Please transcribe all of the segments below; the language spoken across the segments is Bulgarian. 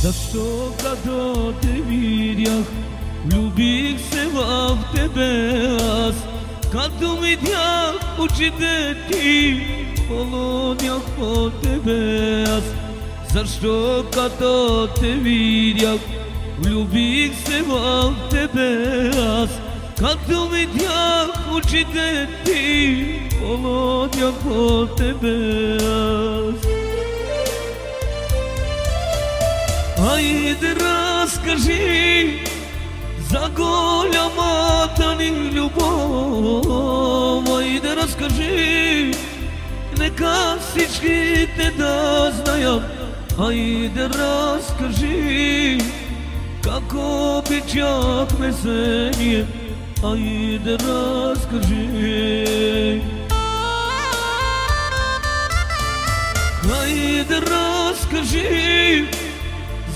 Защо като те видях, влюбих се в тебе аз. Като видях очите ти, полудях по тебе аз. Защо като те видях, влюбих се в тебе аз. Като видях очите ти, полудях по тебе аз. Айде разкажи за голямата ни любов. Айде разкажи, нека всичките да знаят. Айде разкажи, как обичахме се ние. Айде разкажи. Айде разкажи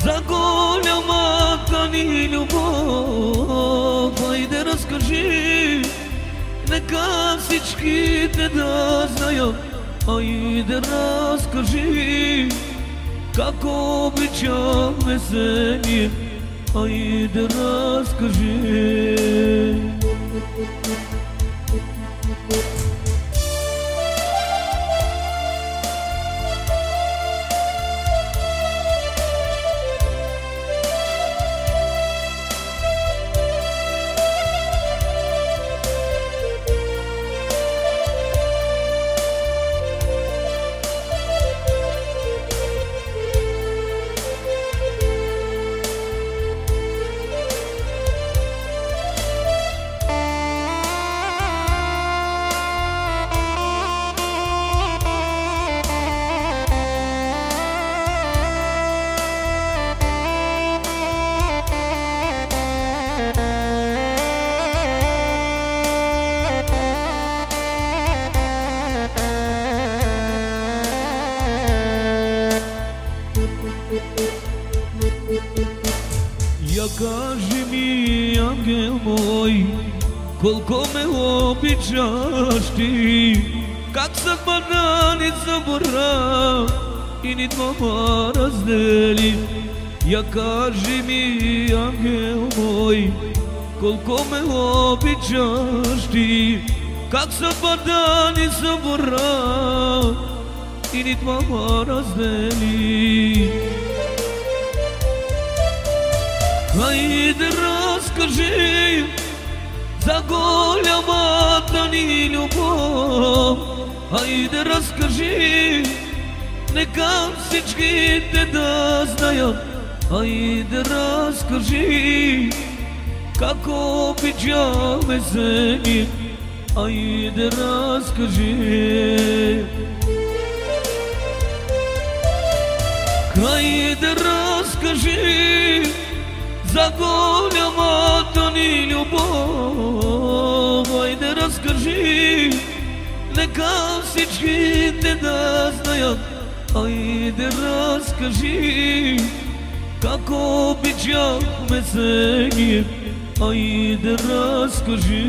за голямата ни любов. Айде разкажи, нека всичките да знаят. Айде разкажи, как обичахме се ние. Айде разкажи. Кажи ми, ангел мой, колко ме обичаш ти, как съдбата ни събра и ни двама раздели. Я кажи ми, ангел мой, колко ме обичаш ти, как съдбата ни събра и ни двама раздели. Айде разкажи за голямата ни любов. Айде разкажи, нека всичките да знаят. Айде разкажи, как обичахме се ние. Айде разкажи. Айде разкажи за голямата ни любов. Айде разкажи, нека всичките да знаят. Айде разкажи, как обичахме се ние. Айде разкажи.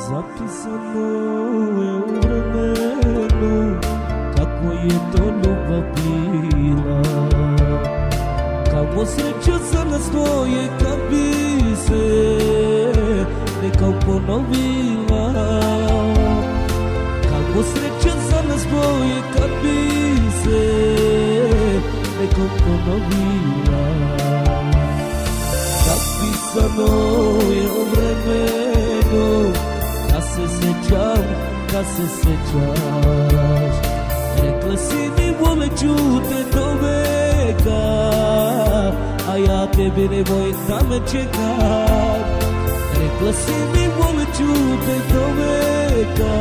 Записано е у времено, како е то љубов била. Како среќа за нас двојка би се нека поновила. Како среќа за нас двојка би се нека поновила. Записано е у времено, да се сеќам, да се сеќаш. Рекла си ми волеću te do veka, a ja tebe nemoj da me čekam. Rekla si mi voleću te do veka,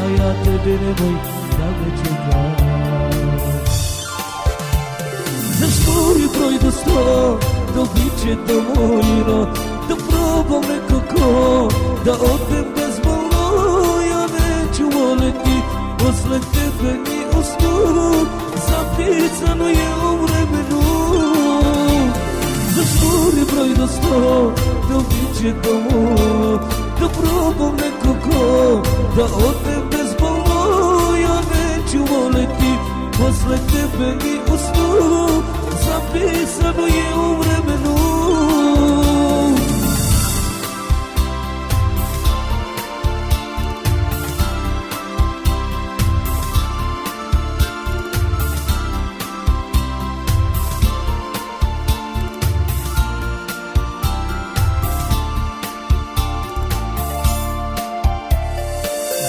a ja tebe nemoj da me čekam. Zašto je broj do 100, do biće dovoljno, da probam nekako, da odem bezbolno. Ja neću voleći после тебе ни уснувам, записано е у времено. Зажмури брой до 100, да обича му, да пробвам некого, да отнем безболно, я не чувам лети, после тебе ни уснувам, записано е у времено.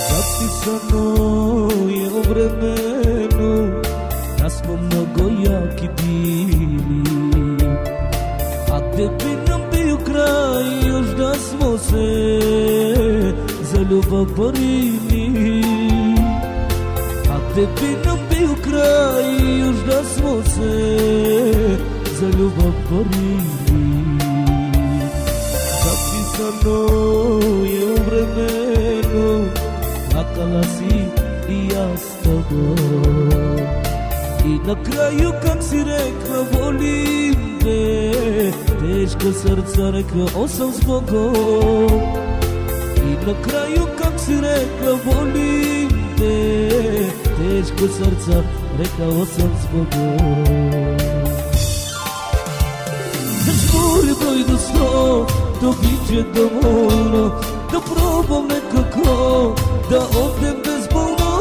Записано е у времено, да сме много яки били, а де би нам бил край, još да smo se za ljubav borili, a де би нам бил край, još da smo se za ljubav borili. Zapisano je u vremenu, plakala si i ja s tobom, i na kraju kak si rekla volim te, teško srca rekla osam s Bogom, i na kraju kak si rekla volim te, teško srca rekla osam s Bogom. Zažmuri broj do 100, to biće dovoljno, da probam nekako, da odem bezbolno,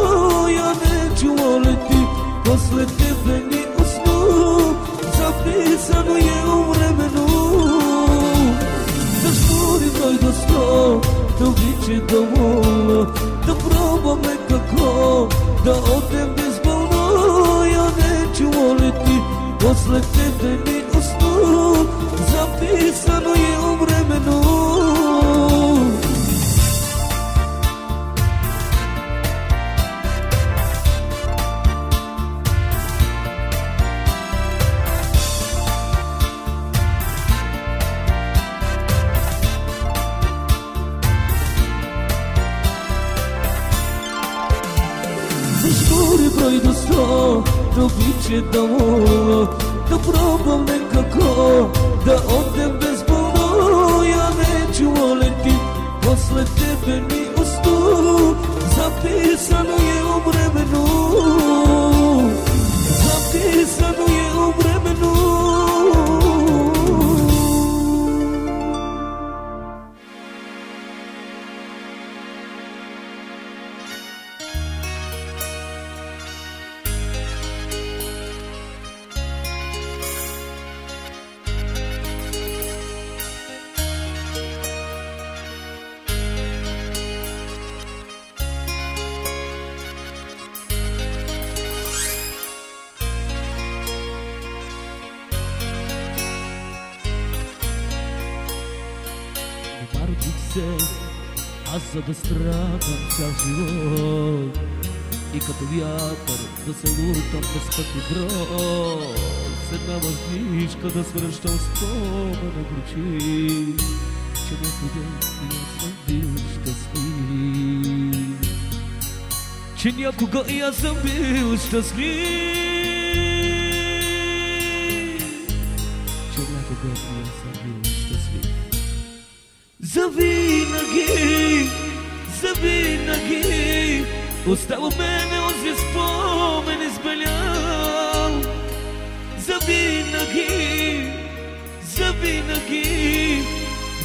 ja neću voliti, posle tebe ni usnu, zapisano je u vremenu. Zažmuri broj do 100, to biće dovoljno, da probam nekako, da odem bezbolno, ja neću voliti, posle tebe ni usnu, zapisano je u vremenu. Zažmuri broj do 100, to biće dovoljno, da probam nekako, da odem bezbolno, ja neću voliti, posle tebe ni usnu, zapisano je u vremenu, zapisano je u vremenu. Аз за да страдам цял живот и като вятър да се лутам без път и брод, с една въздишка да свръщам спомена горчи, че някога и аз съм бил щастлив, че някога и аз съм бил щастлив, че някога и аз съм бил щастлив. Завинаги, завинаги остава мене онзи спомен избелял. Завинаги, завинаги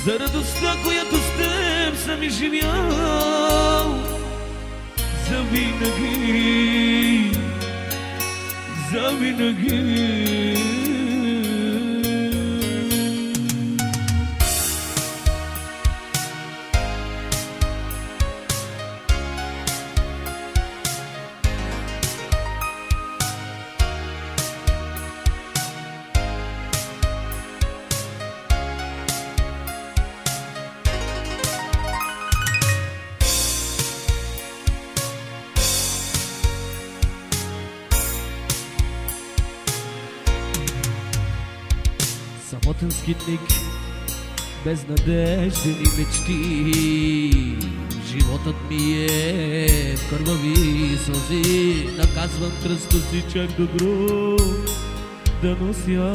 за радостта, която с теб съм изживял. Завинаги, завинаги. Самотен скитник, безнадеждени мечти, животът ми е в кървави сълзи, наказвам кръста си чак до гроб да нося.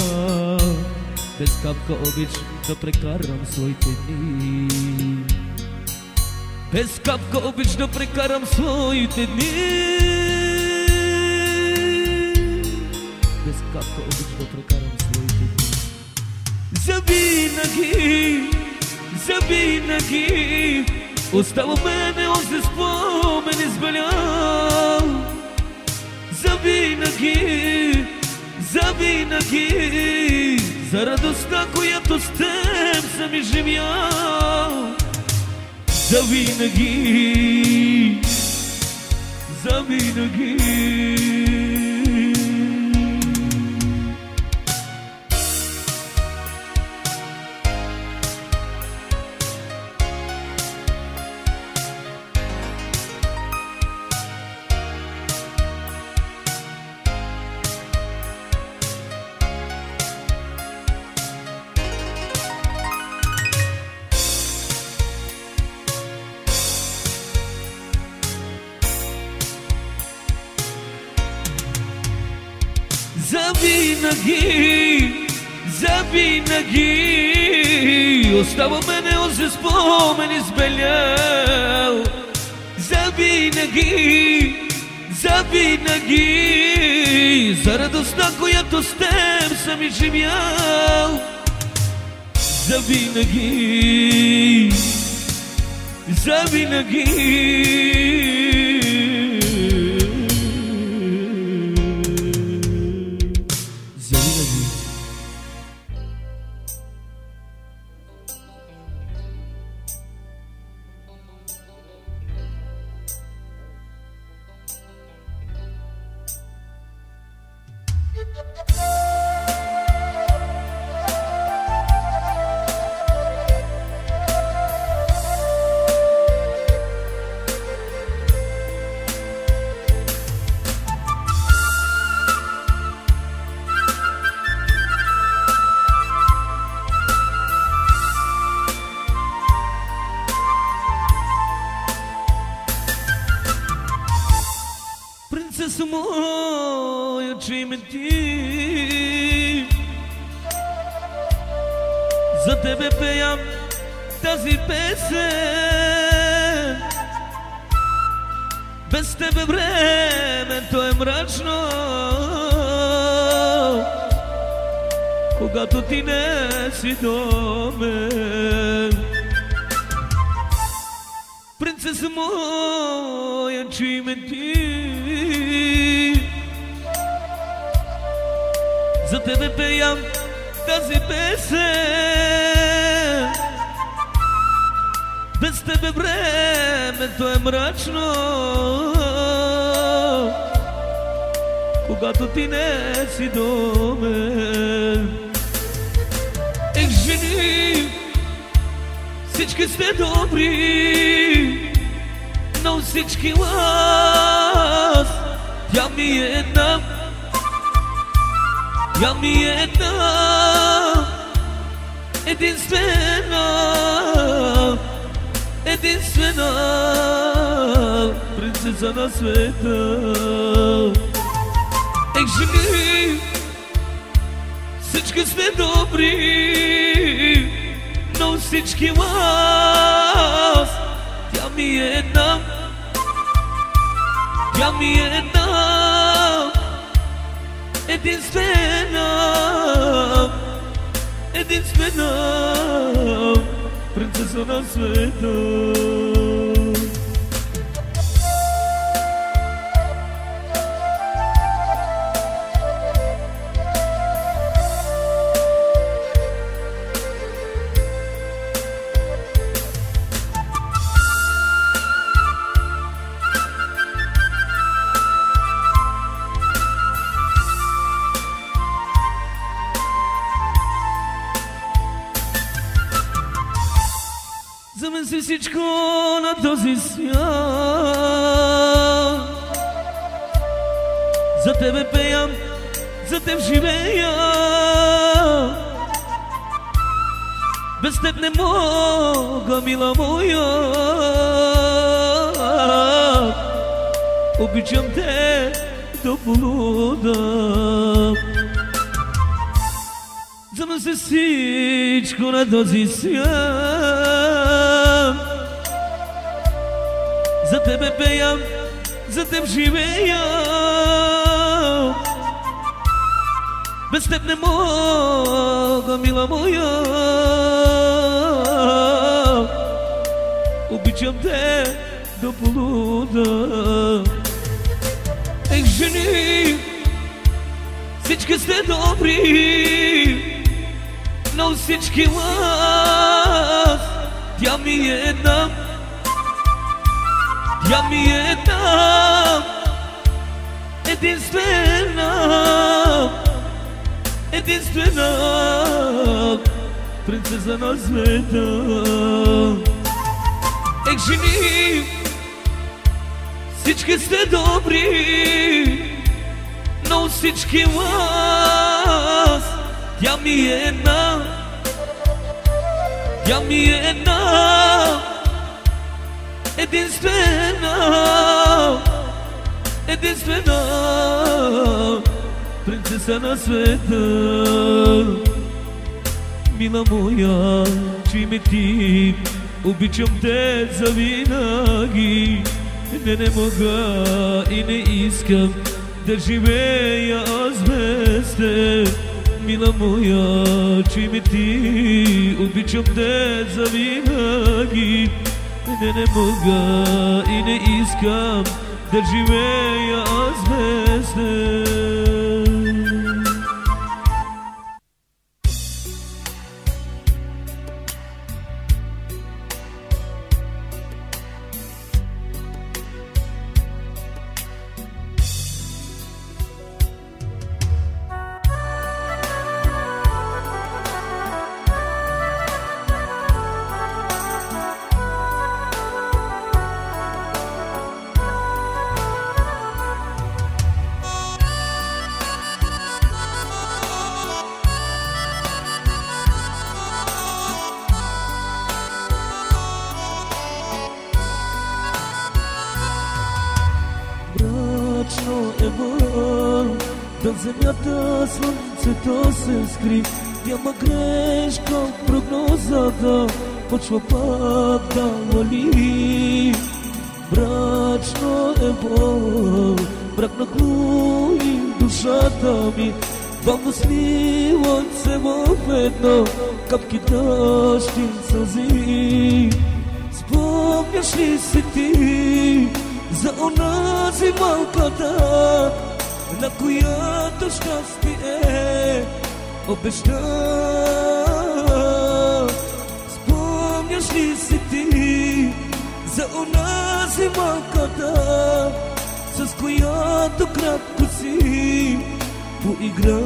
Без капка обич да прекарам своите дни. Без капка обич да прекарам своите дни. Без капка обич да прекарам своите дни. Завинаги, завинаги остава мене онзи спомен избелял. Завинаги, завинаги за радостта, която с теб съм изживял. Завинаги, завинаги. Завинаги, завинаги остава мене онзи спомен избелял. Завинаги, завинаги за радостта, която с теб съм изживял. Завинаги, завинаги. Принцеса моя, че име ти, за тебе пеям тази песен. Без тебе времето е мрачно, когато ти не си до мен. Принцеса моя, че име ти, за тебе пеям тази песен. Без тебе времето е мрачно, когато ти не си до мен. Ех, жени, всички сте добри, но всички вас тя ми е една. Тя ми е една, единствена, единствена принцеса на света. Ех, жени, всички сте добри, но всички вас тя ми е една. Тя ми е една, единствена, единствена принцеса на света. За мен си всичко на този свят. За тебе пеям, за теб живея. Без теб не мога, мила моя. Обичам те до полуда. За да се всичко на този свят, за тебе пея, за теб живея. Без теб не мога, мила моя. Обичам те до полуда. Ех, жени, всички сте добри, но всички вас, тя ми е една. Тя ми е една, единствена, единствена принцеса на света. Ех, жени, всички сте добри, но всички вас, тя ми е една. Тя ми е една, единствена, единствена принцеса на света. Мила моя, че ме ти, обичам те завинаги. Не мога и не искам да живея аз без те. Мила моя, че ме ти, обичам те завинаги. Не мога и не искам да живея аз без теб. На земята слънцето се скри, няма грешка в прогнозата, почва пак да вали. Брачно небо, брак на клуи душата ми, бавно сливат се в едно, капки дъжд и сълзи. Спомняш ли си ти за онази малката, на която щастие обеща? Спомняш ли си ти за онази малката, с която кратко си поигра?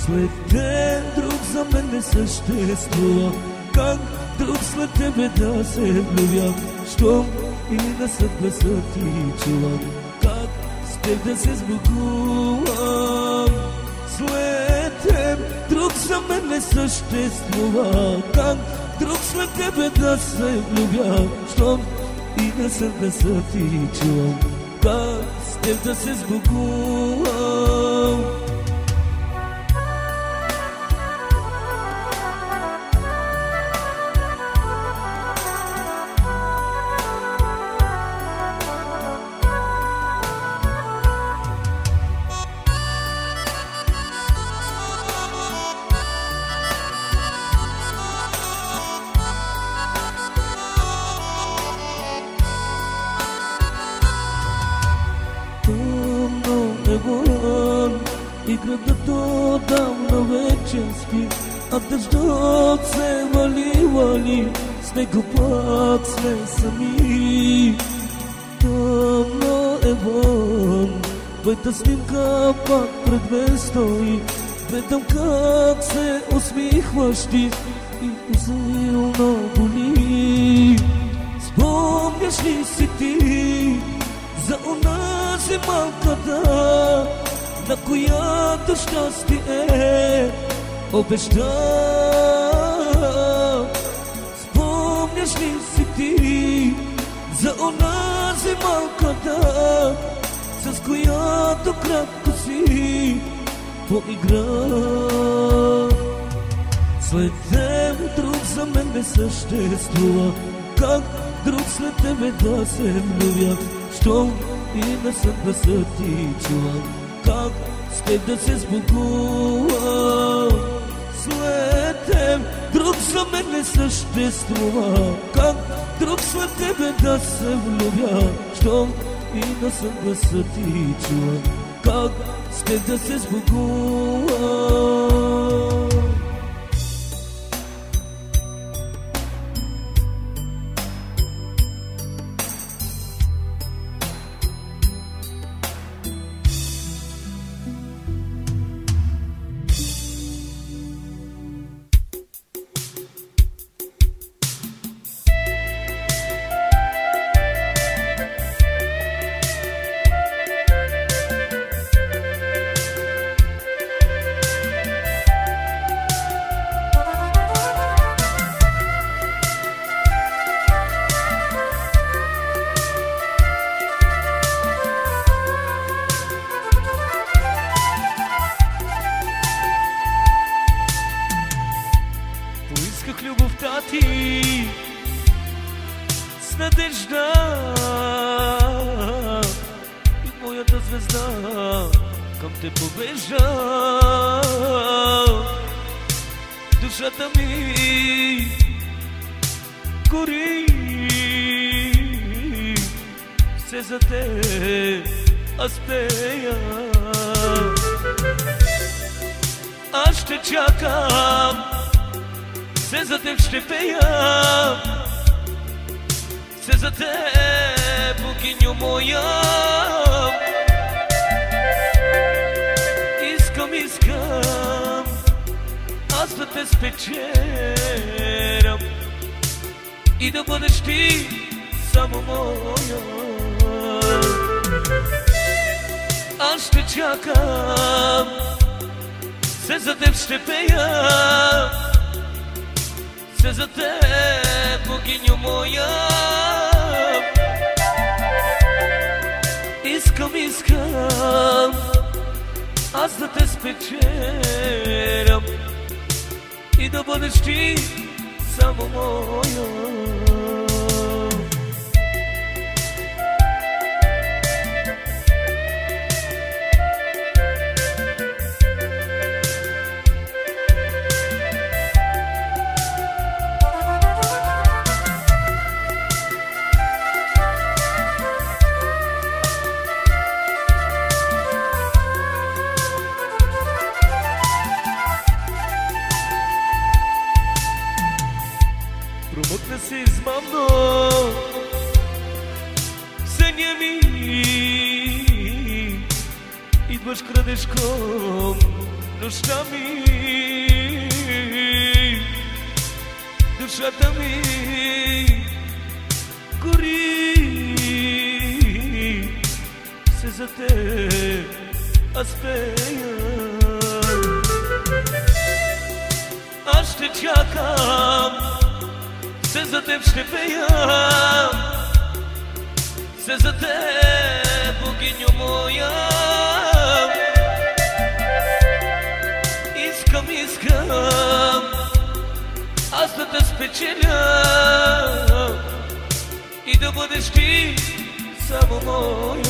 След ден друг за мен не съществува, как друг след тебе да се влюбя? Щом и на съгласа ти чувам, как с теб да се сбогувам? След теб друг за мен не съществува, как друг след тебе да се влюбя? Щом и на съгласа ти чувам, как с теб да се сбогувам? И градът отдавна вече спи, а дъждът се вали, с него пак сме сами. Тъмно е вън, твоята снимка пак пред мен стои, гледам как се усмихваш ти и посилно боли. Спомняш ли си ти за онази малката, на която щастие обеща? Спомняш ли си ти за онази Тази малката, с която кратко си поигра. След тебе друг за мен не съществува. Как друг след тебе да се влюбя? Щом и не съм да са ти чува. Как с теб да се сбогува? След теб друг за мен не съществува. Как друг след тебе да се влюбя? Щом и не съм да са ти чува. Как с теб да се сбогува? Поисках любовта ти с надежда и моята звезда към те побежда. Душата ми гори, все за те аз пея. Аз ще чакам, все за теб ще пея, все за теб, богиньо моя. Искам аз да те спечелям и да бъдеш ти само моя. Аз ще чакам, все за теб ще пея, все за теб, богиньо моя. Искам аз да те спечелям и да бъдеш ти само моя. Промъкна се измамно в съня ми, идваш крадешком нощта ми. Душата ми гори, все за теб аз пея. Аз ще чакам, все за теб ще пея, все за теб, богиньо моя. Искам аз да те спечеля и да бъдеш ти само моя.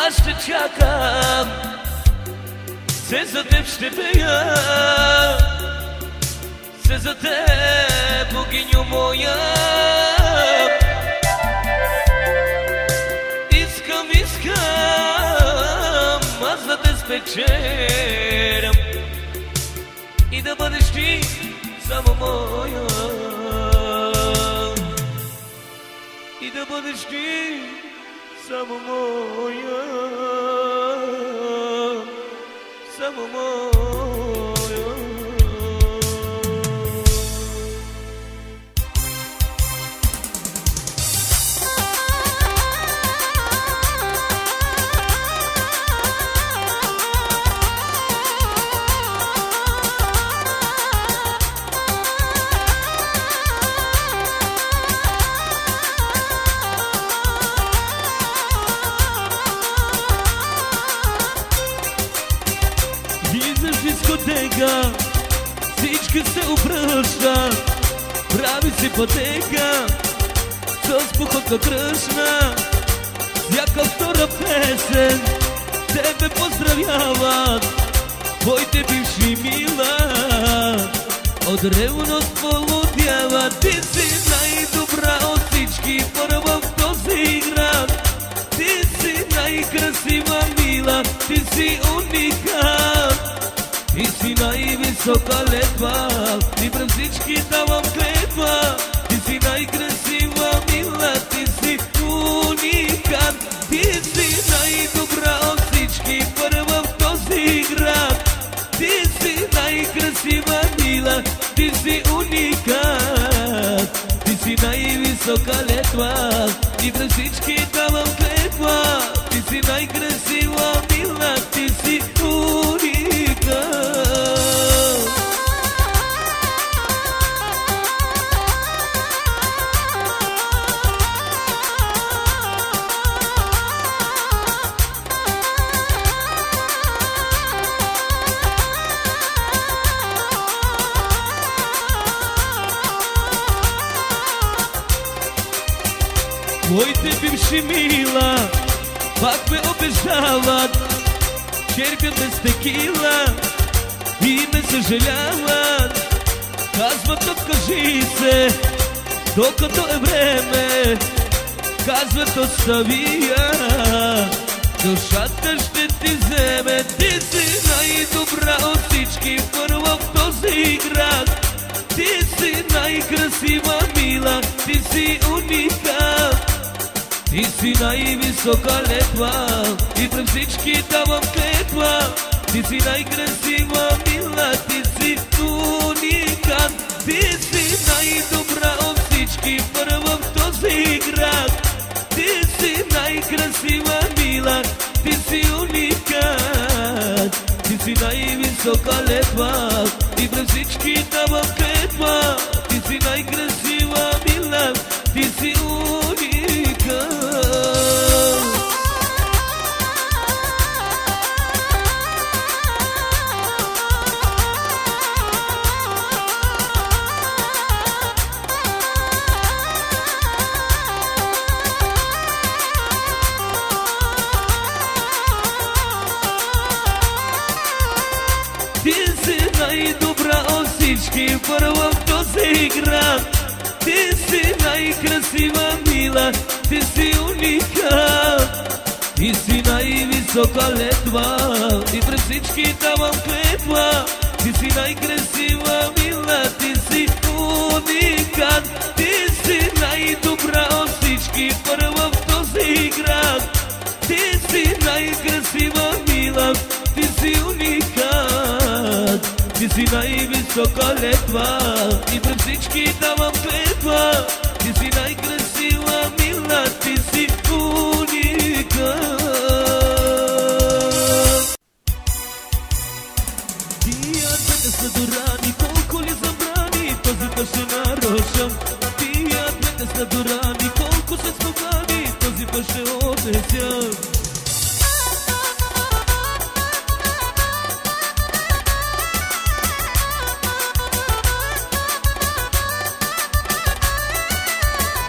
Аз ще чакам, все за теб ще пея, все за теб, богиньо моя. Искам аз да те спечелям и да бъдеш ти само моя. И да бъдеш ти само моя, само моя. обръща, прави си пътека с походка кръшна. Всяка втора песен тебе поздравяват твоите бивши мила, от ревност полудяват. Ти си най-добра от всички първа в този град. Ти си най-красива мила, ти си уникат. Ти си най-висока летва, ти пред всички давам клетва. Ти си най-красива мила, ти си уникат. Ти си най-добра от всички първа в този град. Ти си най-красива мила, ти си уникат. Ти си най-висока летва, ти пред всички давам клетва. Ти си най-красива мила, ти си уникат. Твоите бивши мила пак ме обещават, черпят без текила и ме съжаляват. Казват, откажи се, докато е време. Казват, остави я, душата ще ти вземе. Ти си най-добра от всички първа в този град. Ти си най-красива мила, ти си уникат. Ти си най-висока летва и пред всички давам клетва. Ти си най-красива мила, ти си уникат. Ти си най-добра от всички първа в този град. Ти си най-красива мила, ти си уникат. Ти си най-висока летва и пред всички давам клетва. Ти си най-красива мила, ти си уникат. Ти си най-добра от всички първа в този град. Ти си най-красива мила, ти си уникат. Ти си най-висока летва и пред всички давам клетва. Ти си най-красива мила, ти си уникат. Ти си най-добра от всички първа в този град. Ти си най-красива мила, ти си уникат. Ти си най-висока летва и пред всички давам клетва. Ти си най-красива мила, ти си уникат. Тия двете са дурани, колко ли забрани, този път ще нарушам. Тия двете са дурани, колко се спогани, този път ще отнесям.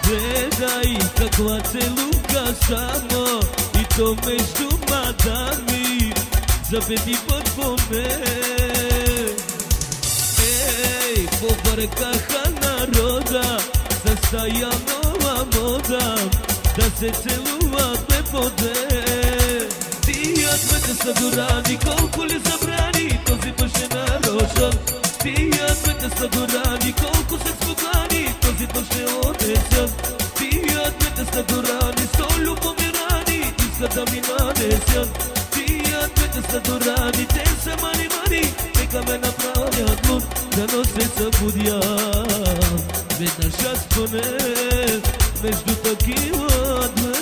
Гледай каква целука само, и то между мадами, за пети път по мен. Ей, побъркаха народа с тая нова мода, да се целуваме по ден. Тия двете са дурани, колко ли забрани, този път ще нарушам. Тия двете са дурани, колко се спогани, този път ще отнесям. Тия двете са дурани, сто любомирани, искат да ми нанесят. Тия двете са дурани, те са мани-мани, нека ме направят луд, да но се събудя. Веднъж аз поне между такива две.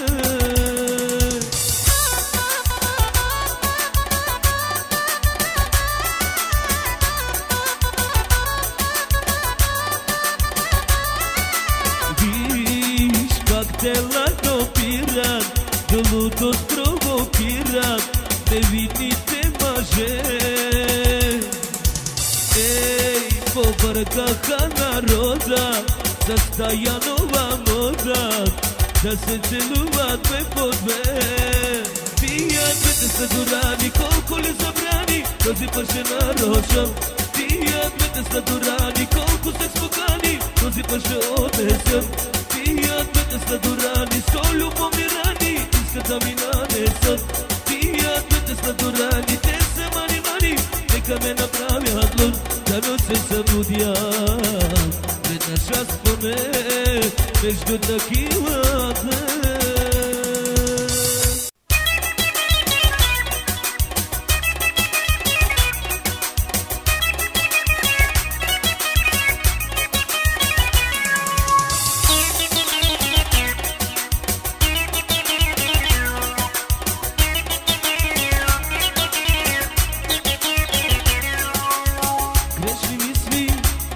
Телата опират, дълото спровокират невинните мъже. Ей, Поръкаха народа, застая нова мода, да се целуват две по две. Тия двете са дурани, колко ли забрани, този път ще нарочам. Тия двете са дурани, колко се спокани, този път ще отнесем. Тия двете са дурани, со любовни рани, искат да ми нанесат. Тия двете са дурани, те са мани, нека ме направят луд, да не се събудя. Веднъж аз поне между такива две.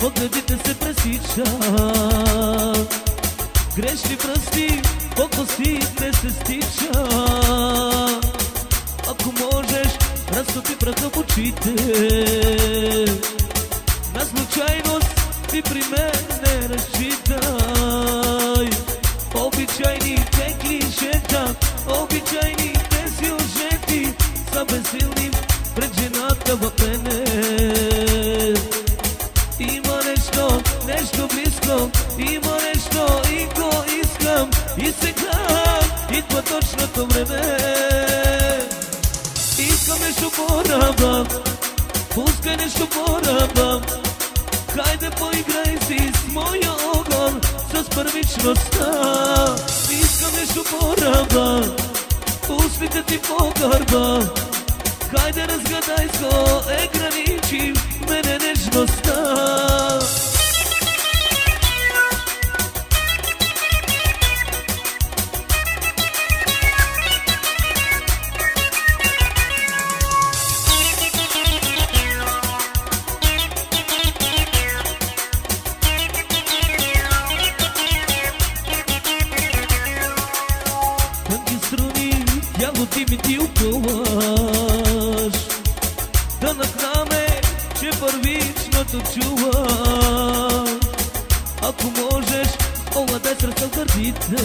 погледите се пресича. Грешни пръсти по косите се стича. Ако можеш, разтопи праха в очите. На случайност ти при мен не разчитай. Обичайните клишета, обичайните сюжети са безсилни пред жената в мене. Има нещо близко, има нещо и го искам. И сега идва точното време. Искам нещо по-раба, пускай нещо по-раба. Хайде поиграй си с моя огън, с първичността. Искам нещо по-раба, устните ти по гърба. Хайде разгадай с ко е граничи мене нежността. Ти ми ти опълваш, да нахнаме, че първичното чуваш. Ако можеш, овладай сърца в гърдите.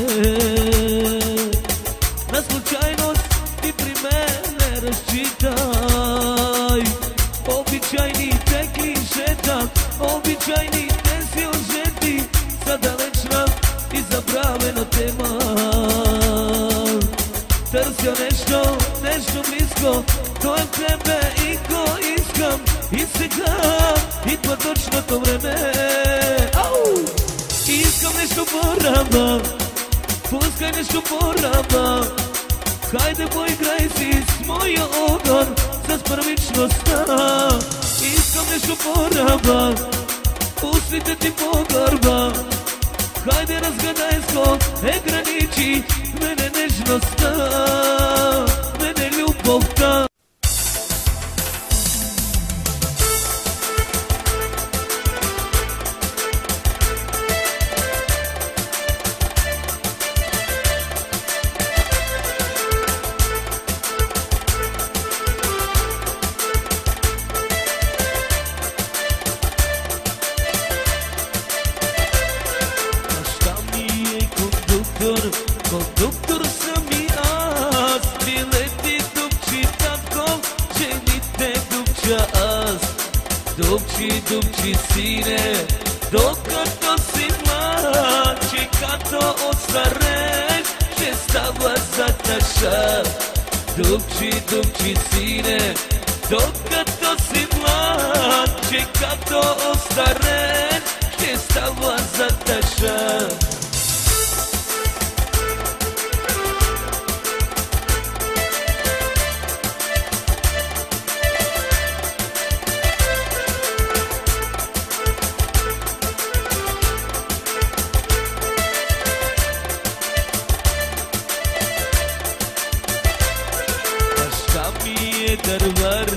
На случайност ти при мен не разчитай. Обичайните клишета, обичайните сюжети са далечна и забравена тема. Търся нещо близко, то е в тебе и го искам. И сега идва точното време. Искам нещо по-раба, пускай нещо по-раба. Хайде поиграй си с моя огън, с първичността. Искам нещо по-раба, устните ти по гърба. Хайде разгадай с ко е граничи мене нежността, мене любовта. Кондуктор съм и аз, билети дупчи татко, жените дупча аз. Дупчи сине, докато си младче, като остареш, ще става за тъша. Дупчи сине, докато си младче, като остареш, ще става за тъша. Дървар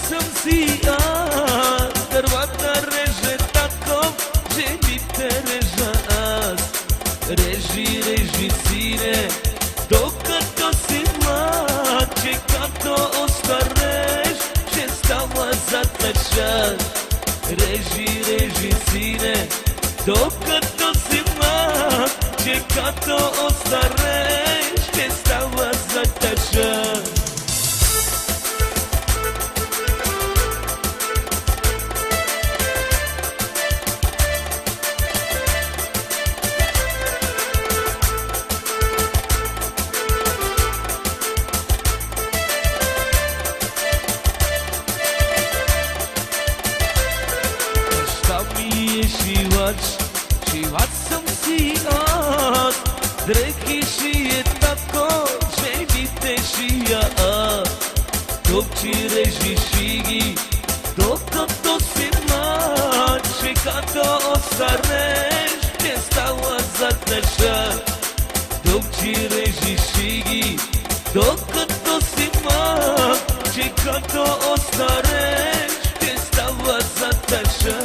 съм си аз, дървата реже татко, жените режа аз. Режи сине, докато си младче, като остареш, ще става за тъжа. Reži sine, dokато si mlad, че като остареш, ще става за тъжа. Шивач съм си аз, дрехи шие тако, жените шия аз. Топчи режи шиги, докато си млад, че като остареш, ще става за тъжа. Топчи режи шиги, докато си млад, че като остареш, ще става за тъжа.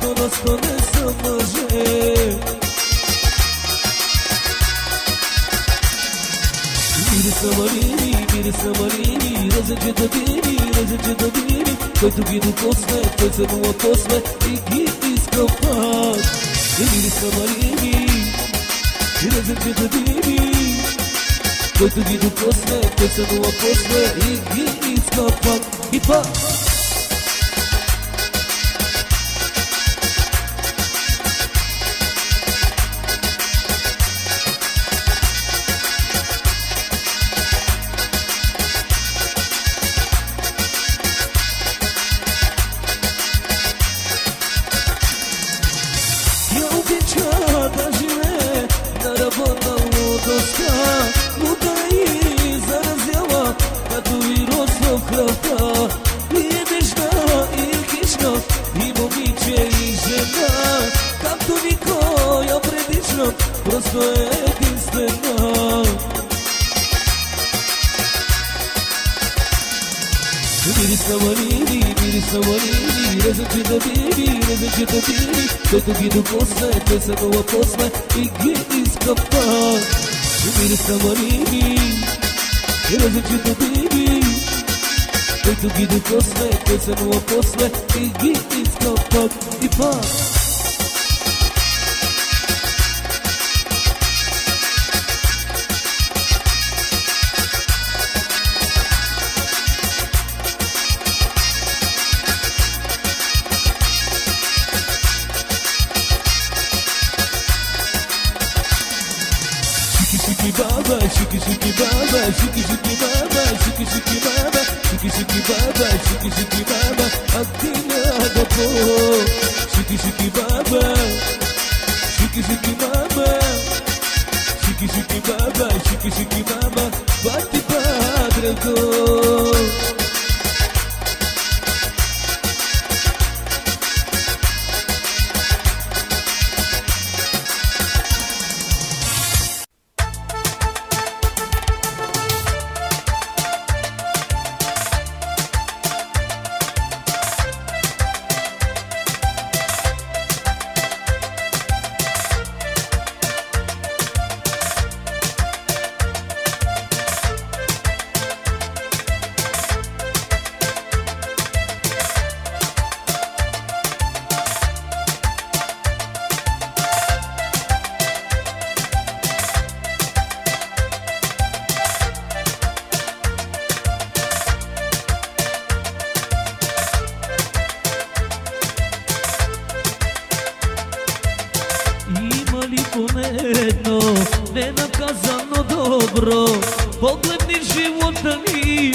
на сто не съм мъже. Мири са малини, разъчета дини, който ги докосне, той се нова после и ги иска пак. Мири са малини, разъчета дини, който ги докосне, той се нова после и ги иска пак и пак. Просто е единствена. Мири са малини, разъчета дини, който ги докосне, той се нова после и ги иска пак. Мири са малини, разъчета дини, който ги докосне, той се нова после и ги иска пак и пак. Shiki baba, akina da po. Shiki baba, shiki baba, bati padre go. Едно ненаказано добро, погледни живота ми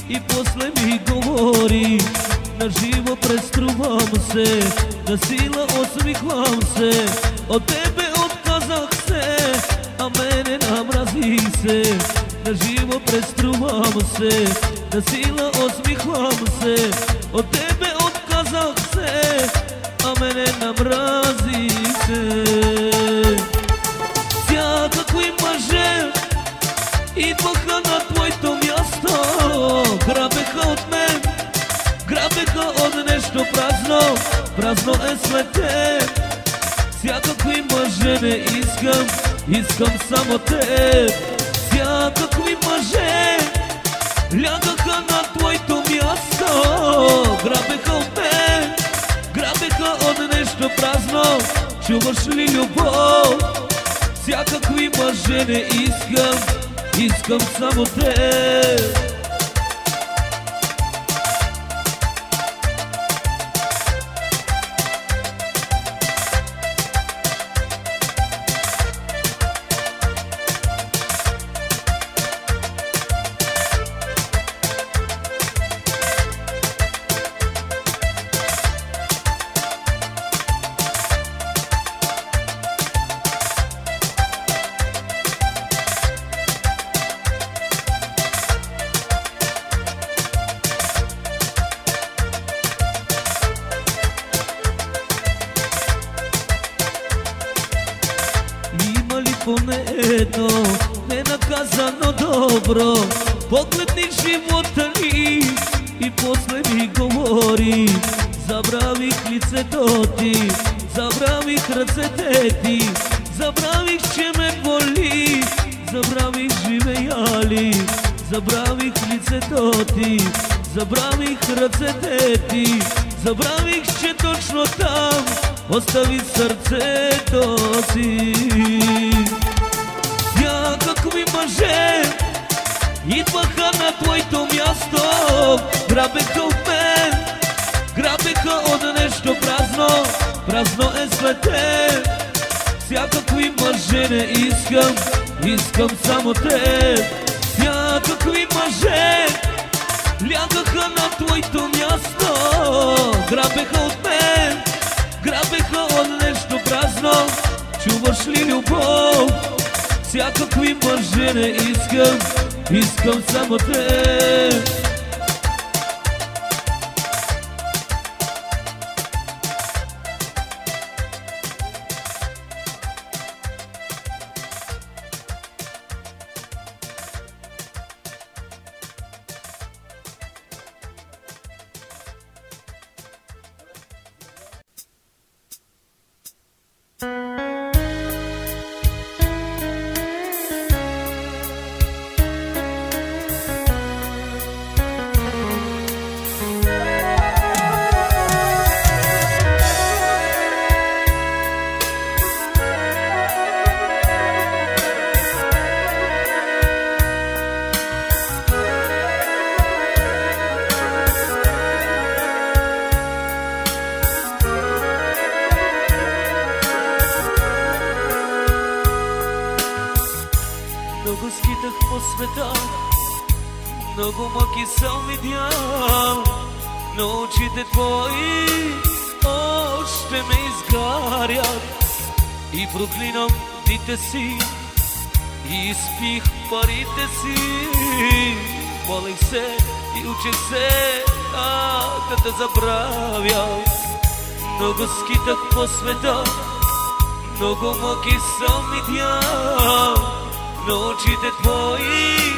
и после ми говори. На живо преструвам се, на сила усмихвам се. От тебе отказах се, а мене намрази се. На живо преструвам се, на сила усмихвам се. От тебе отказах се, а мене намрази се. Всякакви мъже идваха на твоето място, грабеха от мен, грабеха от нещо празно, празно е след теб. Всякакви мъже не искам, искам само теб. Всякакви мъже лягаха на твоето място, грабеха от мен, грабеха от нещо празно. Чуваш ли любов? Всякакви мъже не искам, искам само теб. Поне едно ненаказано добро, погледни живота ми и после ми говори. Забравих лицето ти, забравих ръцете ти, забравих, че ме боли, забравих живея ли. Забравих лицето ти, забравих ръцете ти, забравих, че точно там остави сърцето си. Всякакви мъже идваха на твоето място, грабеха от мен, грабеха от нещо празно, празно е свете. Всякакви мъже не искам, искам само теб. Всякакви мъже лягаха на твоето място, грабеха от мен, грабеха от нещо празно. Чуваш ли любов? Всякакви мъже не искам, искам само теб. Много скитах по света, много мъки съм видял, но очите твои още ме изгарят. И проклинам дните си, и изпих парите си. Молех се и учех се да те забравя. Много скитах по света, много мъки съм видял, но очите твои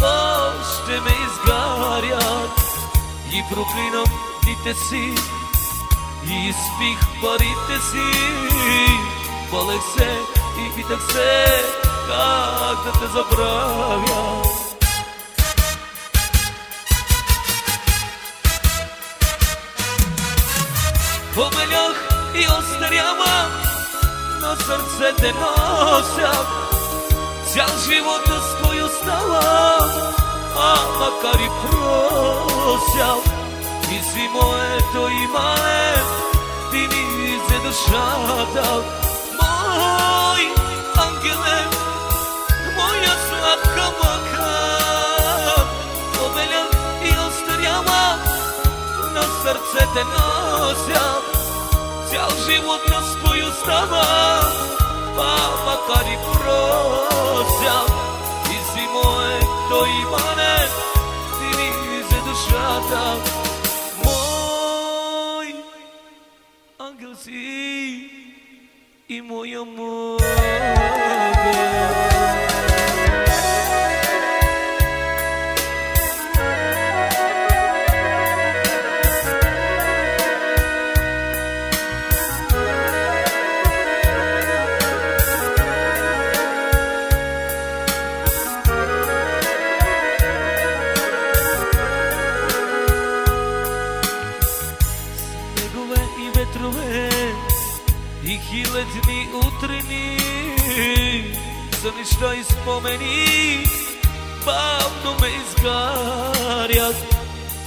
още ме изгарят. И проклинам дните си, и изпих парите си. Молех се и питах се как да те забравя. Помелях и остарявам, но сърце те нося. Цял живот с твой оставам, макар и просял. Ти си моето имане, ти ми взе душата. Мой ангеле, моя сладка мъка. Побелях и остарявам, на сърце те нося. Цял живот с твой оставам, макар и просял. Ти си моето имане, ти ми взе душата. Мой ангел си и моя мъка. И хилядни утрини за неща и спомени бавно ме изгарят.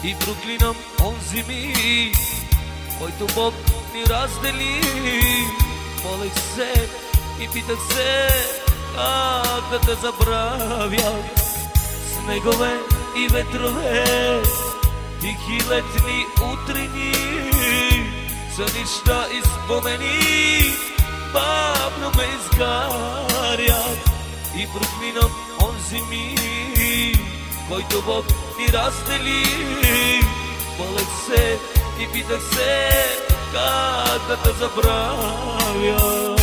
И проклинам онзи миг, който Бог ни раздели. Молех се и питах се как да те забравя. Снегове и ветрове, и хилядни утрини за неща и спомени бавно ме изгарят. И проклинам онзи миг, който Бог ни раздели. Молех се и питах се как да те забравя.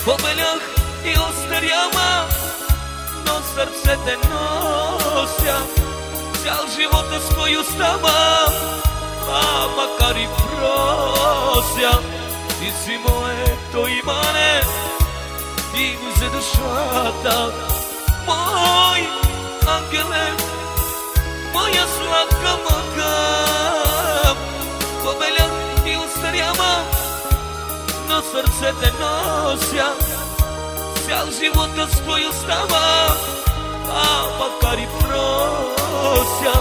Побелях и остарявам, но сърце те нося, цял живота с кой оставам, а макар и прося. Ти си моето имане, ти ми взе душата, мой ангеле, моя сладка мъка. Побеля и устарява, но сърце те нося, цял живота с кой остава, а макар и прося.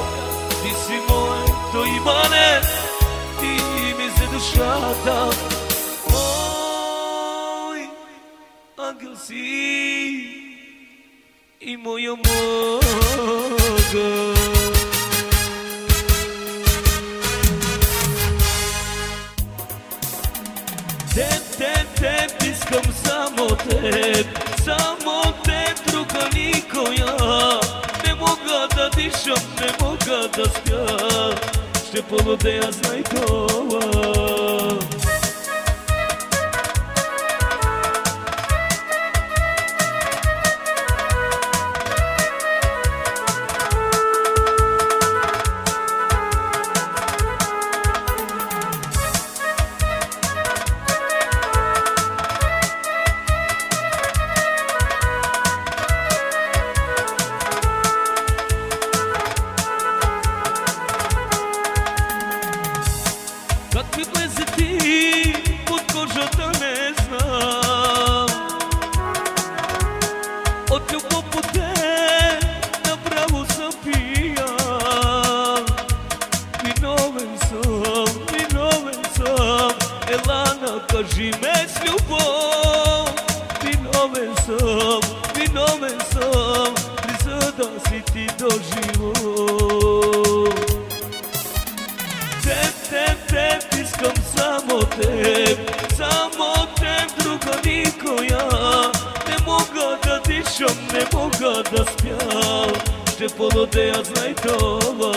Ти си моето имане, ти ми взе душата, мой ангел си и моя мъга. Теб, искам само теб, друга никоя. Не мога да дишам, не мога да спя, ще полудея, знай това. Как ми влезе ти под кожата не знам, от любов по те направо съм пиян. Виновен съм, ела накажи ме с любов. Виновен съм, присъда си ти до живот. Теб, искам само теб, друга никоя. Не мога да дишам, не мога да спя, ще полудея, знай това.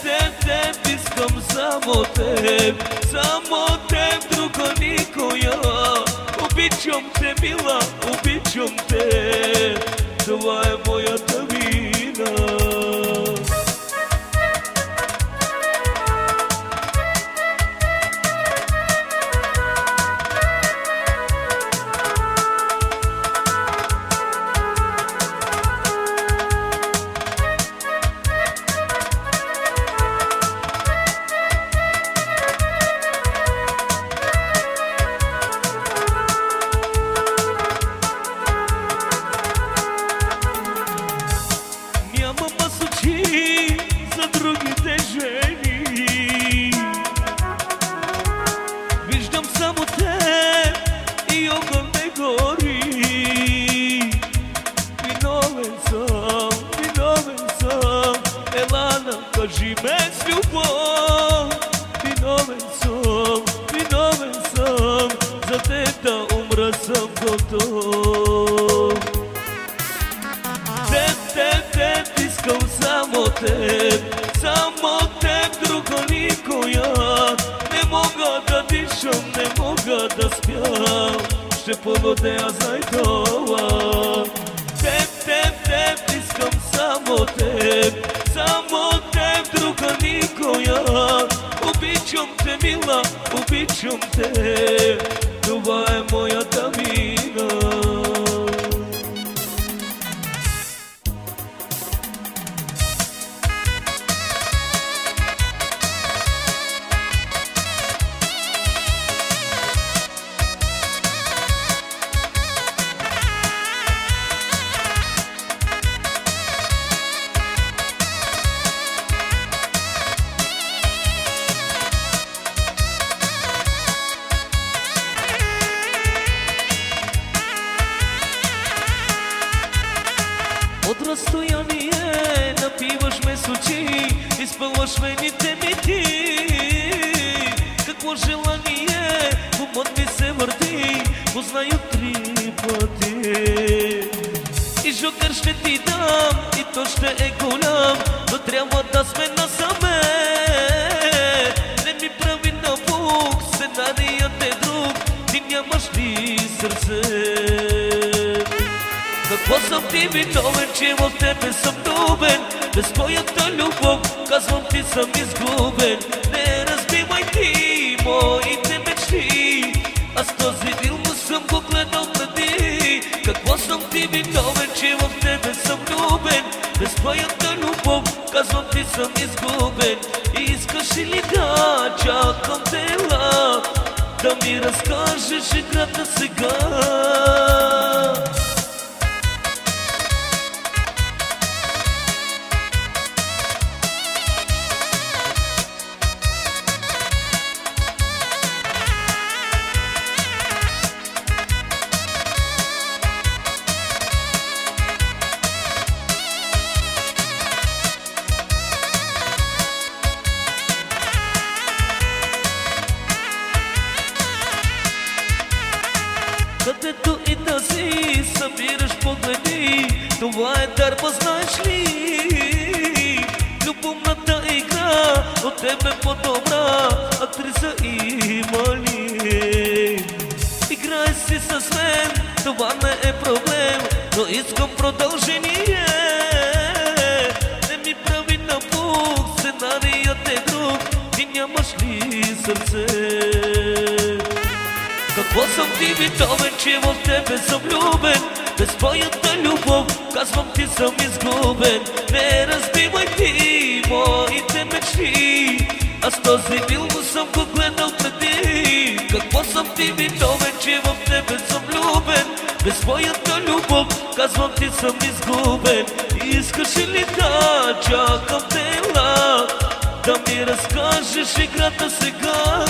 Теб, искам само теб, друга никоя. Обичам те, мила, обичам те, това е моята вина. За другите жени виждам само те и огън не гори. Виновен съм, ела накажи ме с любов. Виновен съм, за теб да умра съм готов. Теб, искам само теб, друга никоя. Не мога да дишам, не мога да спя, ще полудея, знай това. Теб, искам само теб, друга никоя. Обичам те, мила, обичам те, това е моята вина. От разстояние напиваш ме с очи, изпълваш вените ми ти. Какво желание в умът ми се върти, го знаю 3 пъти. И жокър ще ти дам, и то ще е голям, но трябва да сме насаме. Не ми прави напук, сценарият е друг, ти нямаш ли сърце? Какво съм ти виновен, че в тебе съм влюбен? Без твоята любов, казвам ти съм изгубен. Не разбивай ти моите мечти, аз този филм съм го гледал преди. Какво съм ти виновен, че в тебе съм влюбен? Без твоята любов, казвам ти съм изгубен. Искаш ли да чакам тела, да ми разкажеш играта сега? Където и да си събираш погледи, това е дарба, знаеш ли? Любовната игра от тебе по-добра актриса има ли? Играй си с мен, това не е проблем, но искам продължение. Не ми прави напук, сценарият е друг, ти нямаш ли сърце? Какво съм ти виновен, че в тебе съм влюбен? Без твоята любов, казвам ти съм изгубен. Не разбивай ти моите мечти, аз този филм съм го гледал преди. Какво съм ти виновен, че в тебе съм влюбен? Без твоята любов, казвам ти съм изгубен. Искаш ли да чакам тела, да ми разкажеш играта сега?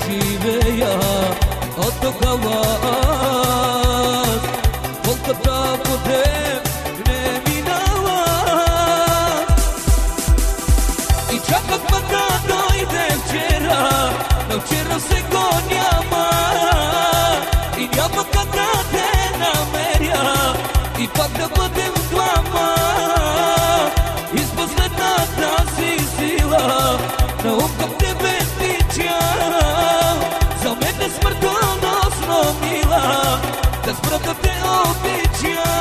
живея от тогава аз. Болката по теб не минава и чаках пък да дойде вчера, но вчера се го няма и няма как да те намеря и пак да бъдем двама. Из последната си сила наукам тебе тича, за мен е смъртоносно мила, да спра да те обича.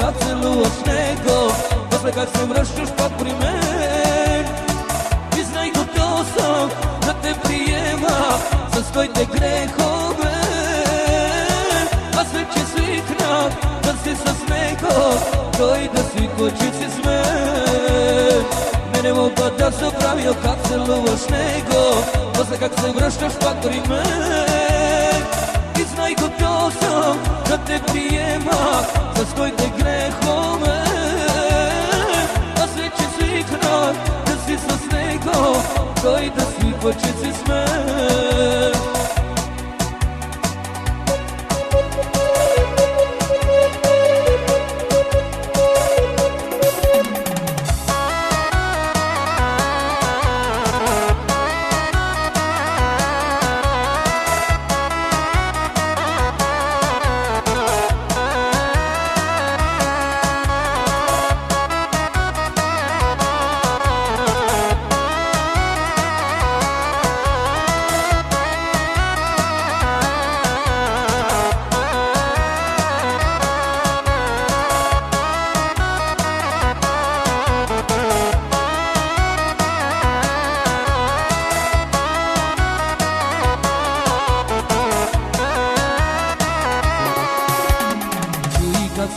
как целуваш него. После как се връщаш пак при мен. И знай, готов съм да те приема с твоите грехове. Аз вече свикнах да си с него, той да свиква, че си с мен. Не мога да забравя как целуваш него, после как се връщаш пак при мен. И знай, готов съм да те приема с твоите грехове. Аз вече свикнах да си с него, той да свиква, че си с мен.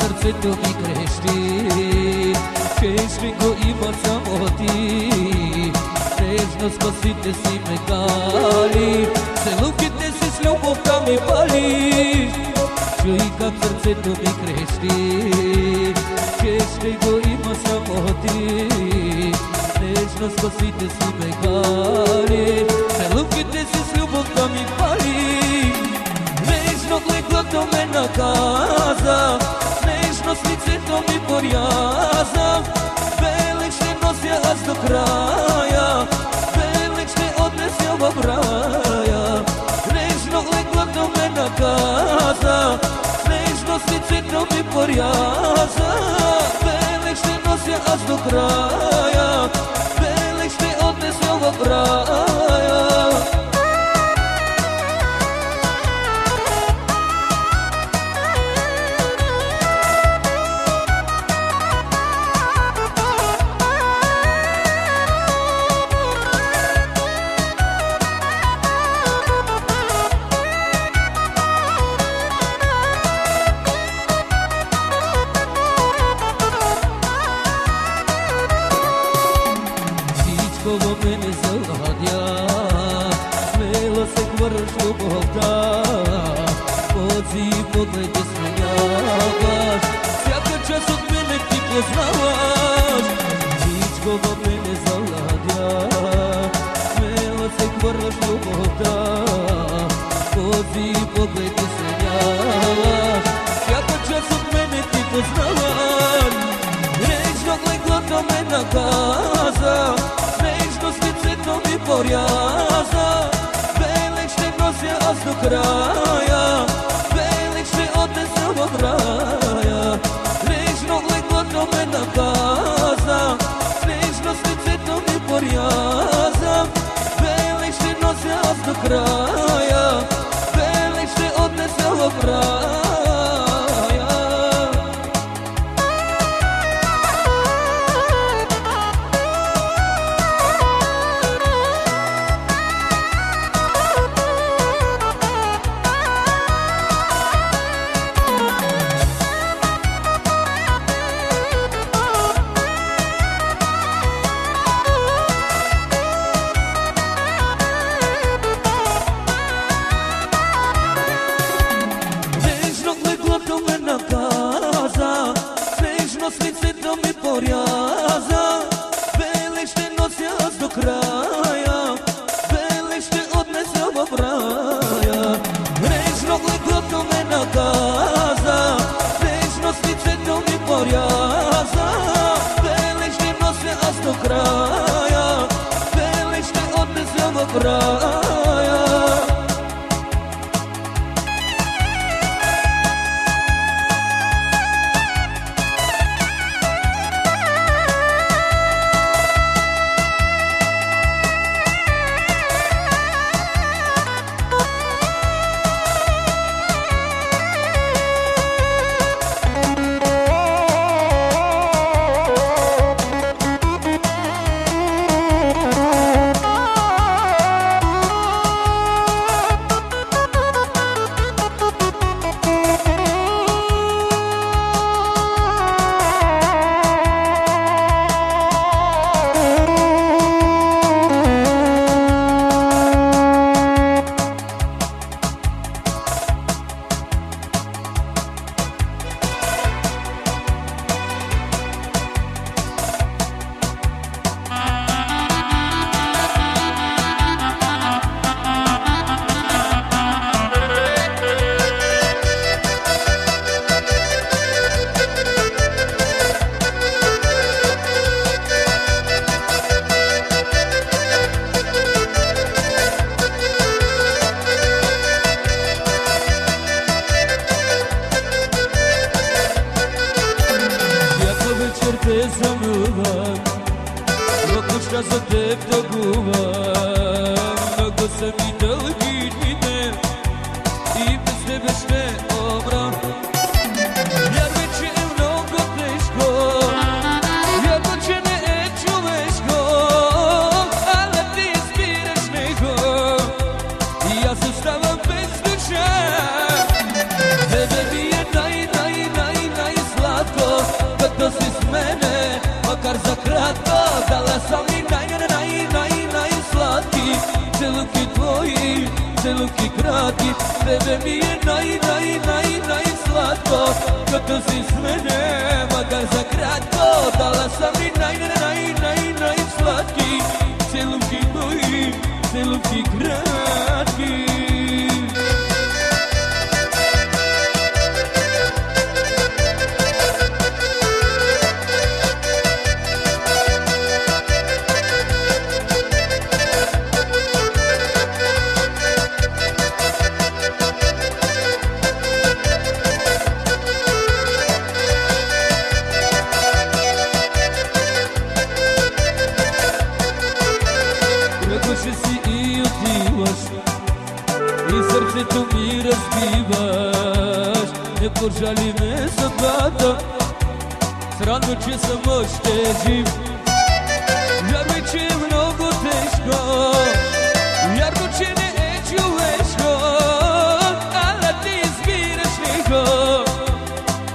Сърцето ми крещи, че ще го има само ти. Нежно с косите си ме кали, целувките си с любовта ми пали. Чуй как сърцето ми крещи, че ще го има само ти. Нежно с косите си ме кали, целувките си с любовта ми пали. Нежно леглото ме наказа, нежно с лицето ми поряза. Белег ще нося аз до края, белег ще отнеся в рая. Нежно леглото ме наказа, нежно с лицето ми поряза. Белег ще нося аз до края, белег ще отнеся в рая. Во мене заладя, смело се хвърляш любовта. Пози и погледи сменяваш, всяка част от мене ти познаваш. Всичко во мене заладя, смело се хвърляш любовта. Пози и погледи сменяваш, всяка част от мене ти познаваш. Нежно леглото ме наказа, нежно с лицето ми поряза. Белег ще нося аз до края, белег ще отнеса в рая. Нежно леглото ме наказа, нежно с лицето ми поряза. Белег ще нося аз до края, белег ще отнеса в рая. С лицето ми поряза, белег ще нося аз до края, белег ще отнеся в рая. Нежно леглото ме наказа, нежно с лицето ми поряза. Белег ще нося аз до края, белег ще отнеся в рая. mi dълги дните и без тебе ще умра. Вярвай, че е много тежко, вярвай, че не е човешко, ала ти избираш него и аз оставам без душа. Тебе ми е най-сладко, като си с мене, макар за кратко. Дала съм ми най-сладки целуки твои, целуки кратки. Тебе ми е най-сладко, като си с мене, макар за кратко. Дала съм ми най-сладки целуки твои, целуки кратки. Сърцето ми разбиваш, не пожали ме съдбата, срамно, че съм още жив. Вярвай, че е много тежко, вярно, че не е човешко, ала ти избираш него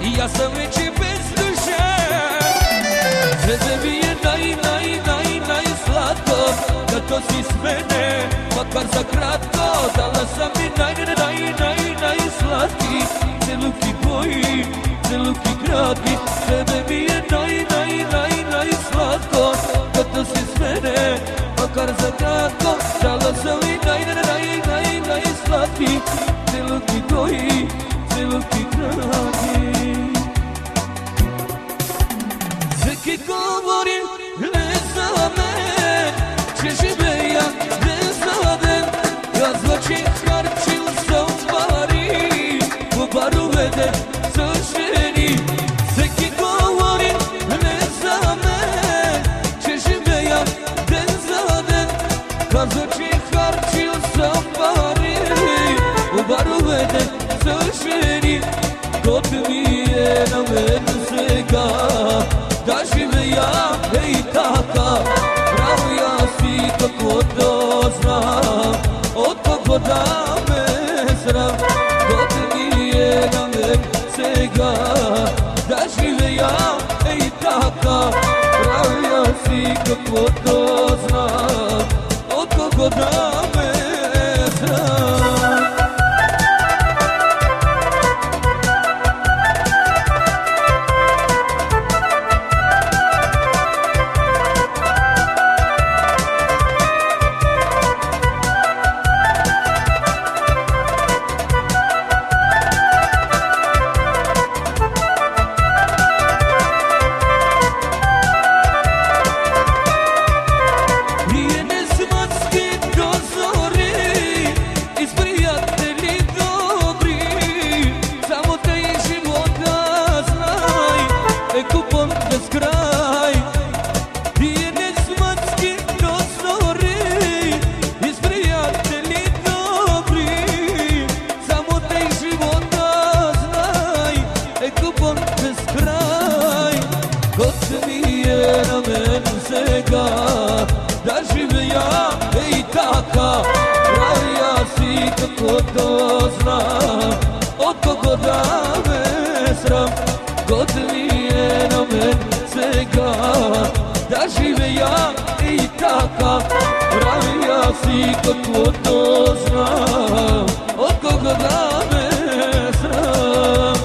и аз съм вече без душа. Тебе ми е най-сладко, като си с мене, макар за кратко. Дала съм ми най-сладки целуки твои, целуки кратки. Тебе ми е най-сладко, като си с мене, макар за кратко. Дала съм ми най-сладки целуки твои, целуки кратки. Всеки говори не за мен, че живея безладен. Казва, че харчил съм пари по баровете с жени. Всеки говори не за мен, че живея ден за ден. Казва, че харчил съм пари по баровете с жени. Кот ми е на мен сега, да живея ей така. Правя си каквото знам, от кого да ме срам. Кот ми е на мен сега, да живея ей така. Правя си каквото знам, от кого да ме срам. Каквото знам, от кого да ме срам. Кот ми е на мен сега, да живея и така. Правя си каквото знам, от кого да ме срам.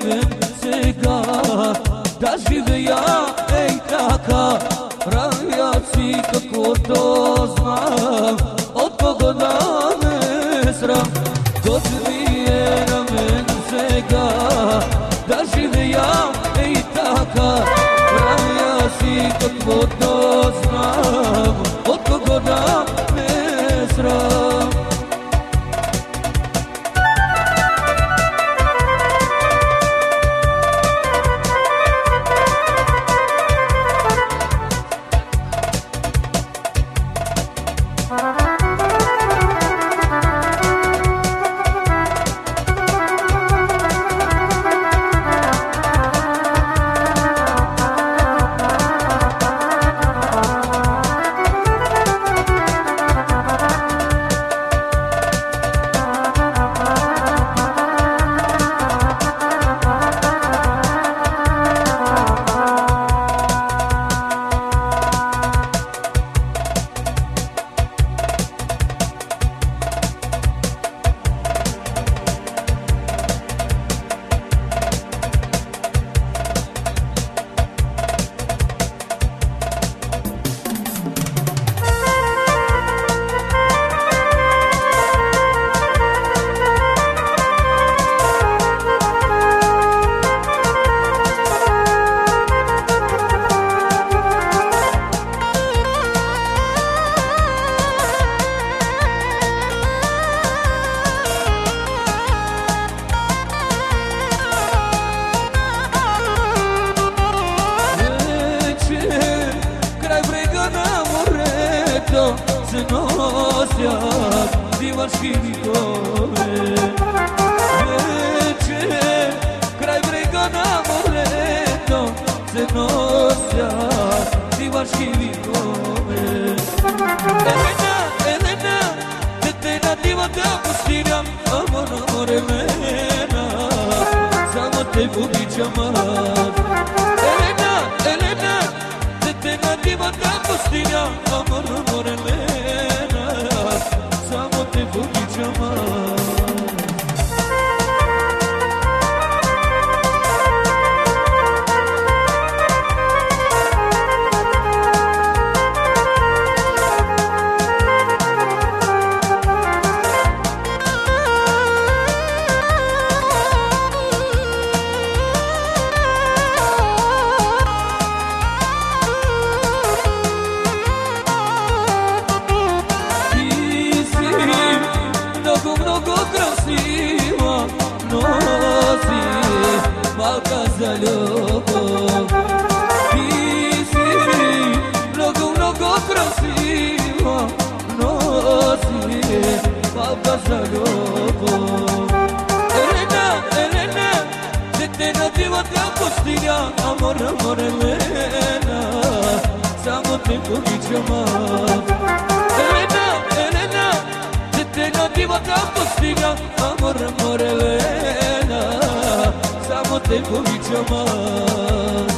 vem сега, да живея ей така. Правя си каквото знам, от кого да ме срам. Готви е на мен сега, да живея ей така. Правя си каквото знам, от кого да ме срам. Se nosiat divački vikove, večer kraj brega na moreto, se nosiat divački vikove. Elena, tetena divata pustinja, amor, amor, Elena, samo te pobićam. Elena, tetena divata pustinja, amor, amor, Elena, samo te pobićam. Малка за любов, ти си много, много красива, носи малка за любов. Елена, дете на дивата пустиня, амор, амор, Елена, само те обичам аз. Елена, дете на дивата пустиня, амор, амор, Елена, samo te pobićam аз.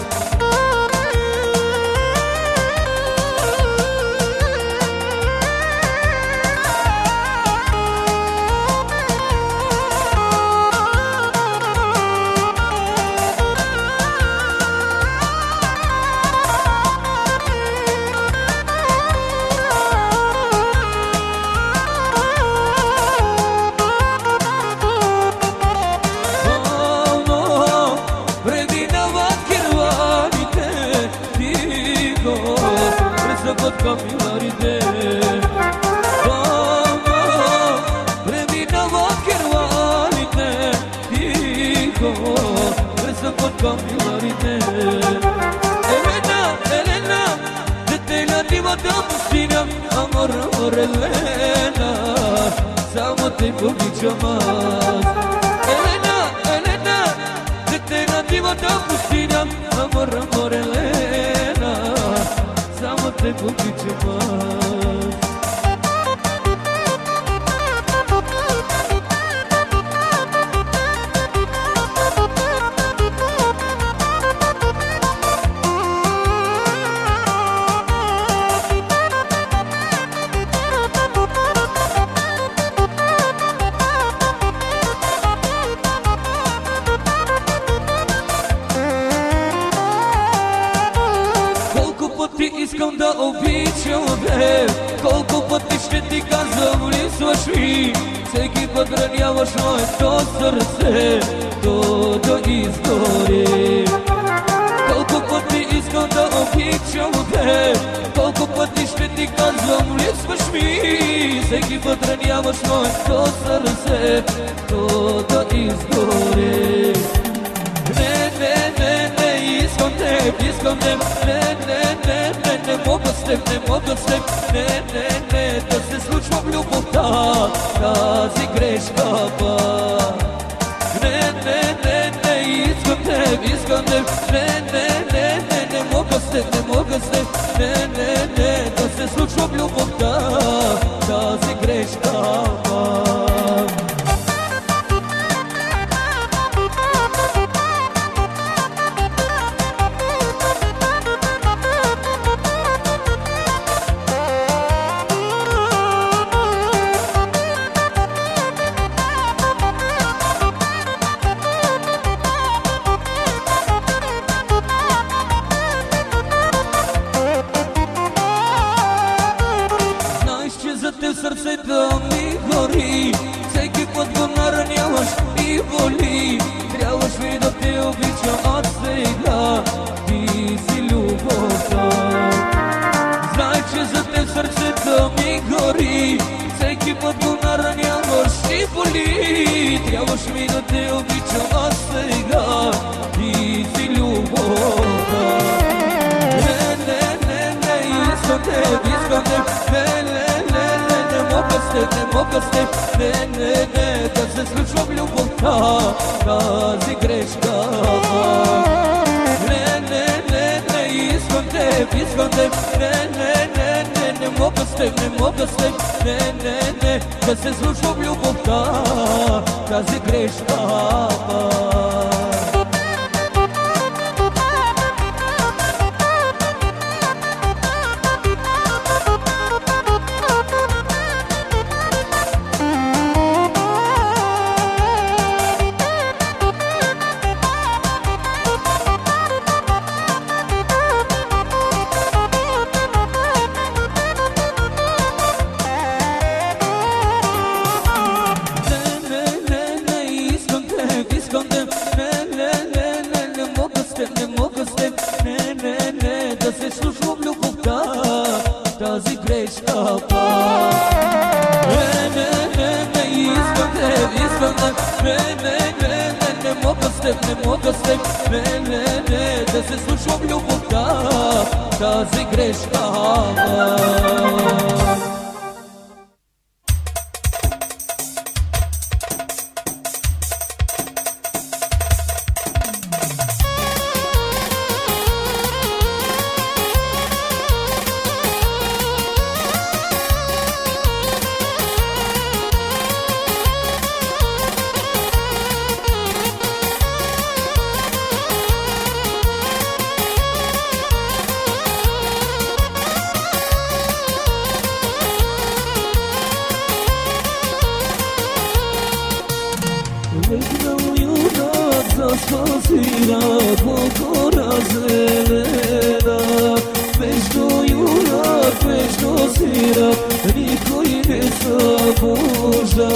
Камиларите, преминава керваните, тихо, пресъкват камиларите. Елена, дете на дивата пустиня, амор, амор, Елена, само те обичам аз. Елена, дете на дивата пустиня, амор, амор, Елена, само те обичам аз. да обичам теб. Колко пъти ще ти казвам, липсваш ми. Всеки път раняваш моето сърце, то да изгори. Колко пъти искам да обичам теб, колко пъти ще ти казвам, липсваш ми. Всеки път раняваш моето сърце, то да изгори. Не, не, не, не, искам теб, искам теб. Не, не, не, не, не мога с теб, не мога с теб. Не, не, не, да се случва в любовта тази грешка пак. Не, не, не, не, искам теб, искам теб. Не, не, не, не, не мога с теб, не мога с теб. Не, не, не, да се случва в любовта тази грешка пак. Сърцето ми гори, всеки път го нараняваш и боли. Трябваш ми да те обичам от сега, ти си любовта. Знай, че за теб сърцето ми гори, всеки път го нараняваш и боли. Трябваш ми да те обичам от сега, ти си любовта. Не, не, не, не, искам теб, искам теб. Не, не, не мога с теб, не, не, не, да се случва в любовта тази грешка. Не, не, не, не, искам теб, искам теб. Не, не, не, не, не мога с теб, не мога с теб. Не, не, не, да се случва в любовта тази грешка. Тази грешка пак. Не, не, не, не, искам теб, искам теб. Не, не, не, не, не мога с теб, не мога с теб. Не, не, не, да се случва в любовта тази грешка пак. Спасира покора зелена, вечно юнак, вечно сирак, никой не събужда.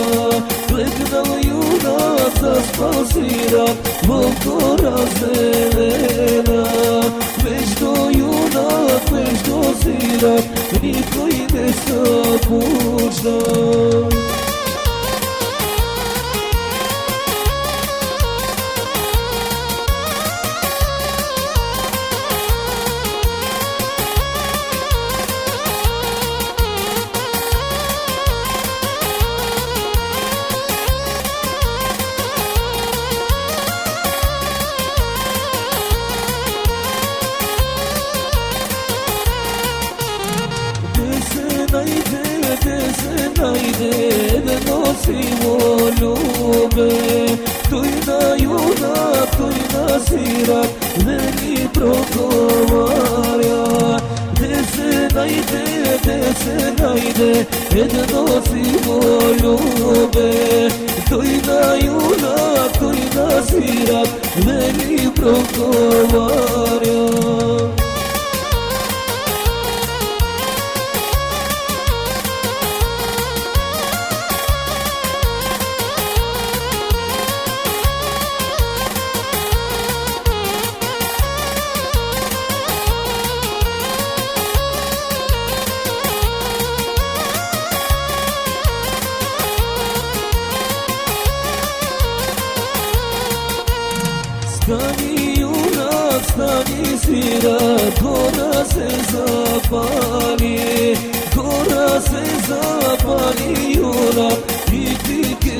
Легнал юнак за спасира покора зелена, вечно юнак, вечно сирак, никой не събужда. Да носимо любе, той на юнак, той на сирак, да ни проговаря. Де се найде, да носимо любе, той на юнак, той на сирак, да ни проговаря. Stani junak, stani svirat, gora se zapali, gora se zapali junak, i ti ke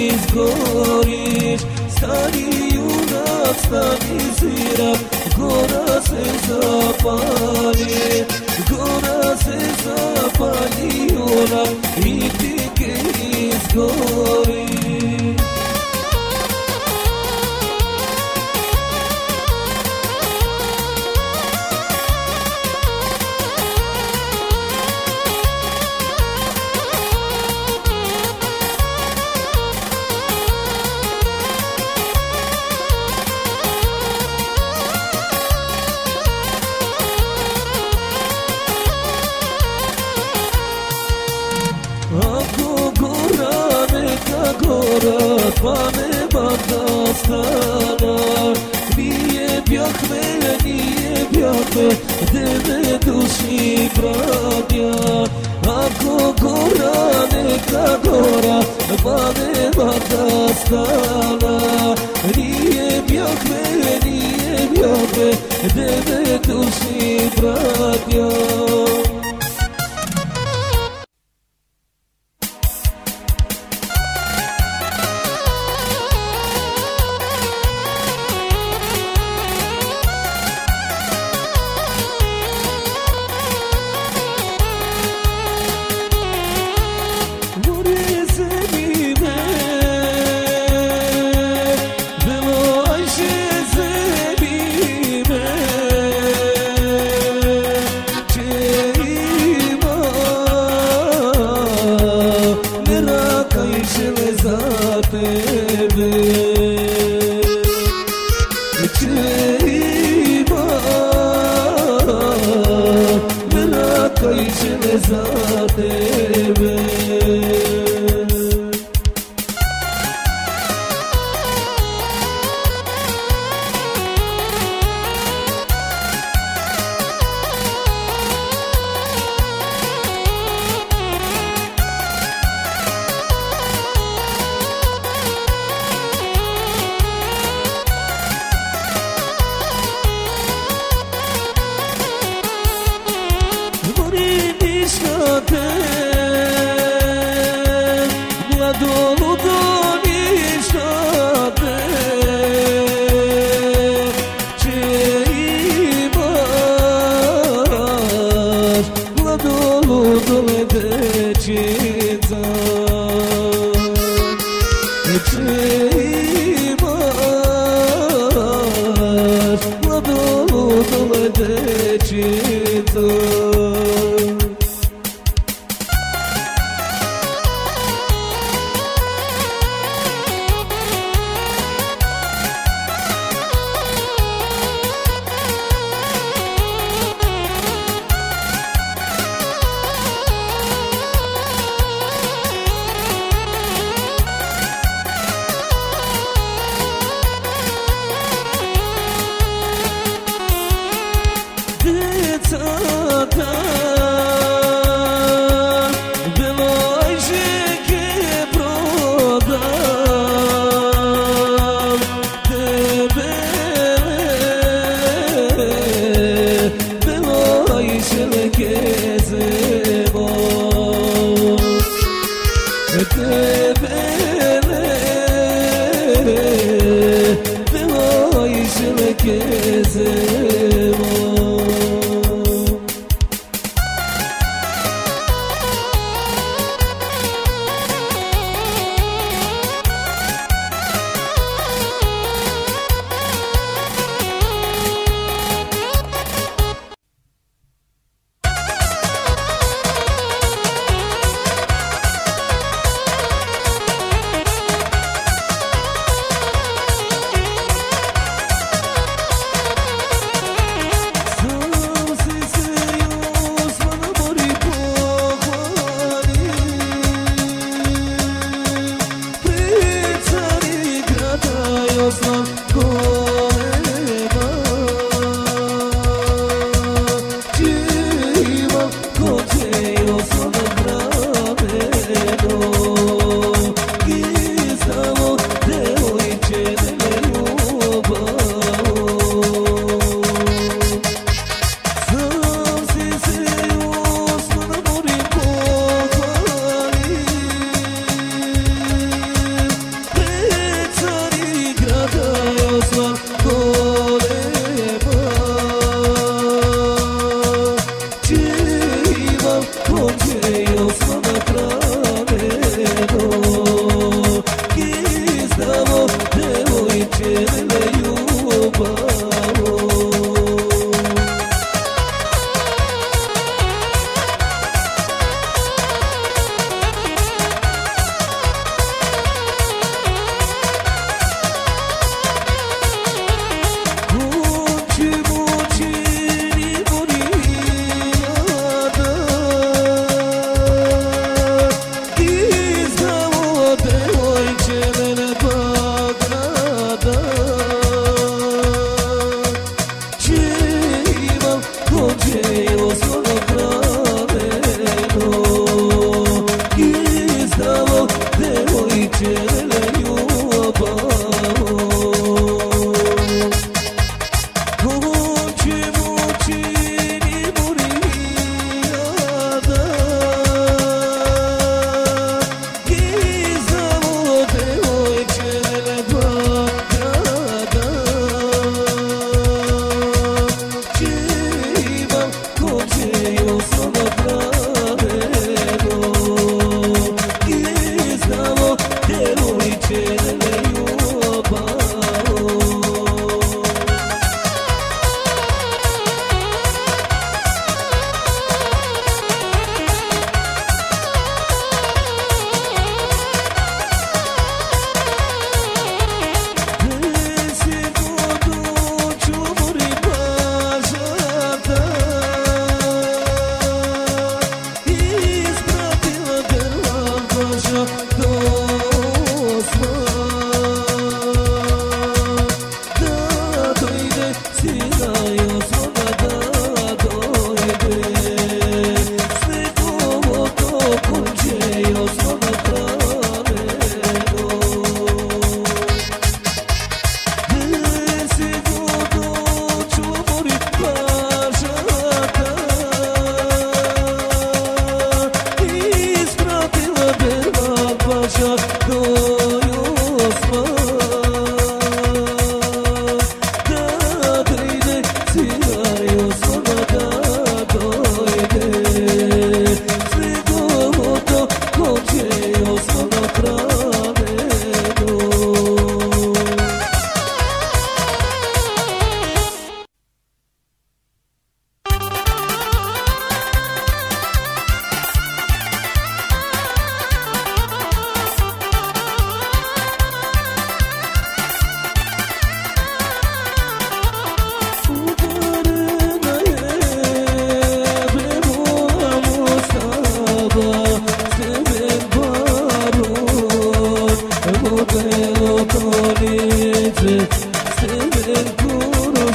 izgoriš. Stani junak, stani svirat, gora se zapali, gora se zapali junak, i ti ke izgoriš. Pa me bada stana, nije bjahme, gde me duši bradja. Ako gora, neka gora, pa me bada stana, nije bjahme, gde me duši bradja.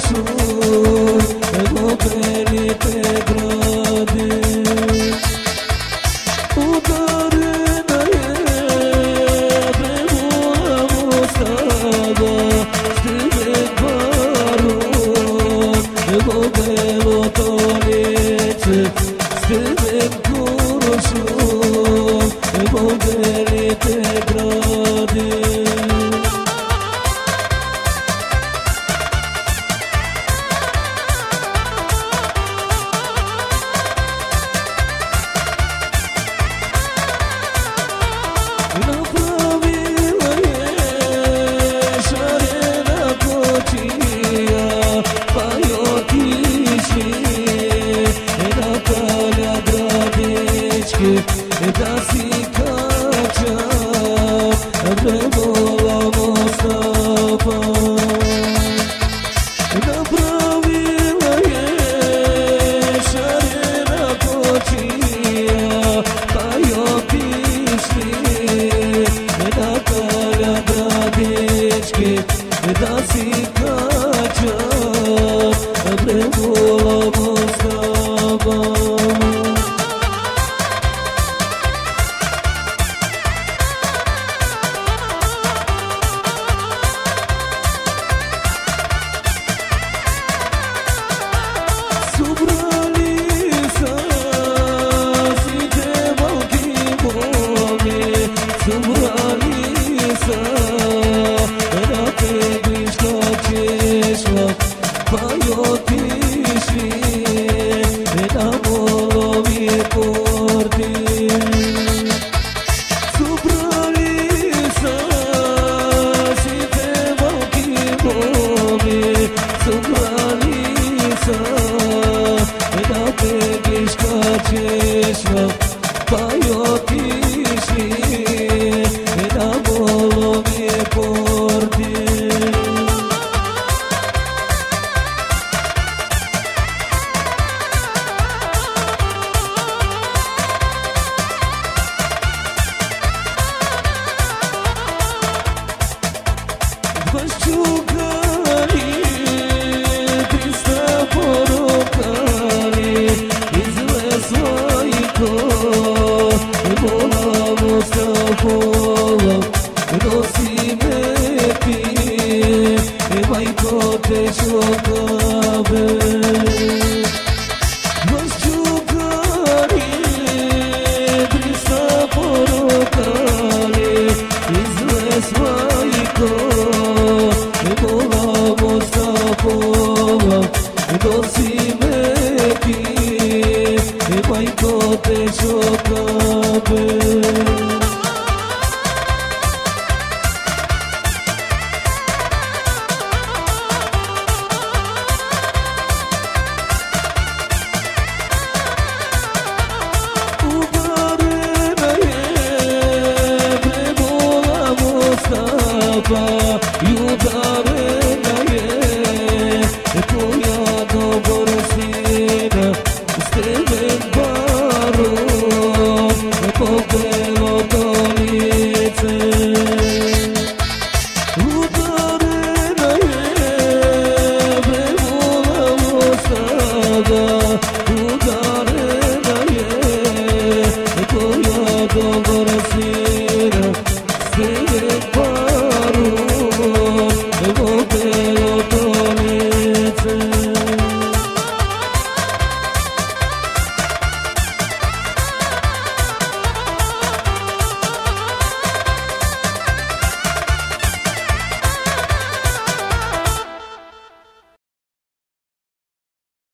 kurşun Ego beni te gradi Udarına Premula Mostava Stivek barun Ego belo tolice Stivek kurşun Ego beni te gradi Da si kaça Premula Mostava Napravila je šarena kočija Pa jo pišli Natalja Gradički Da si kaća Premula Mostava Te chocabe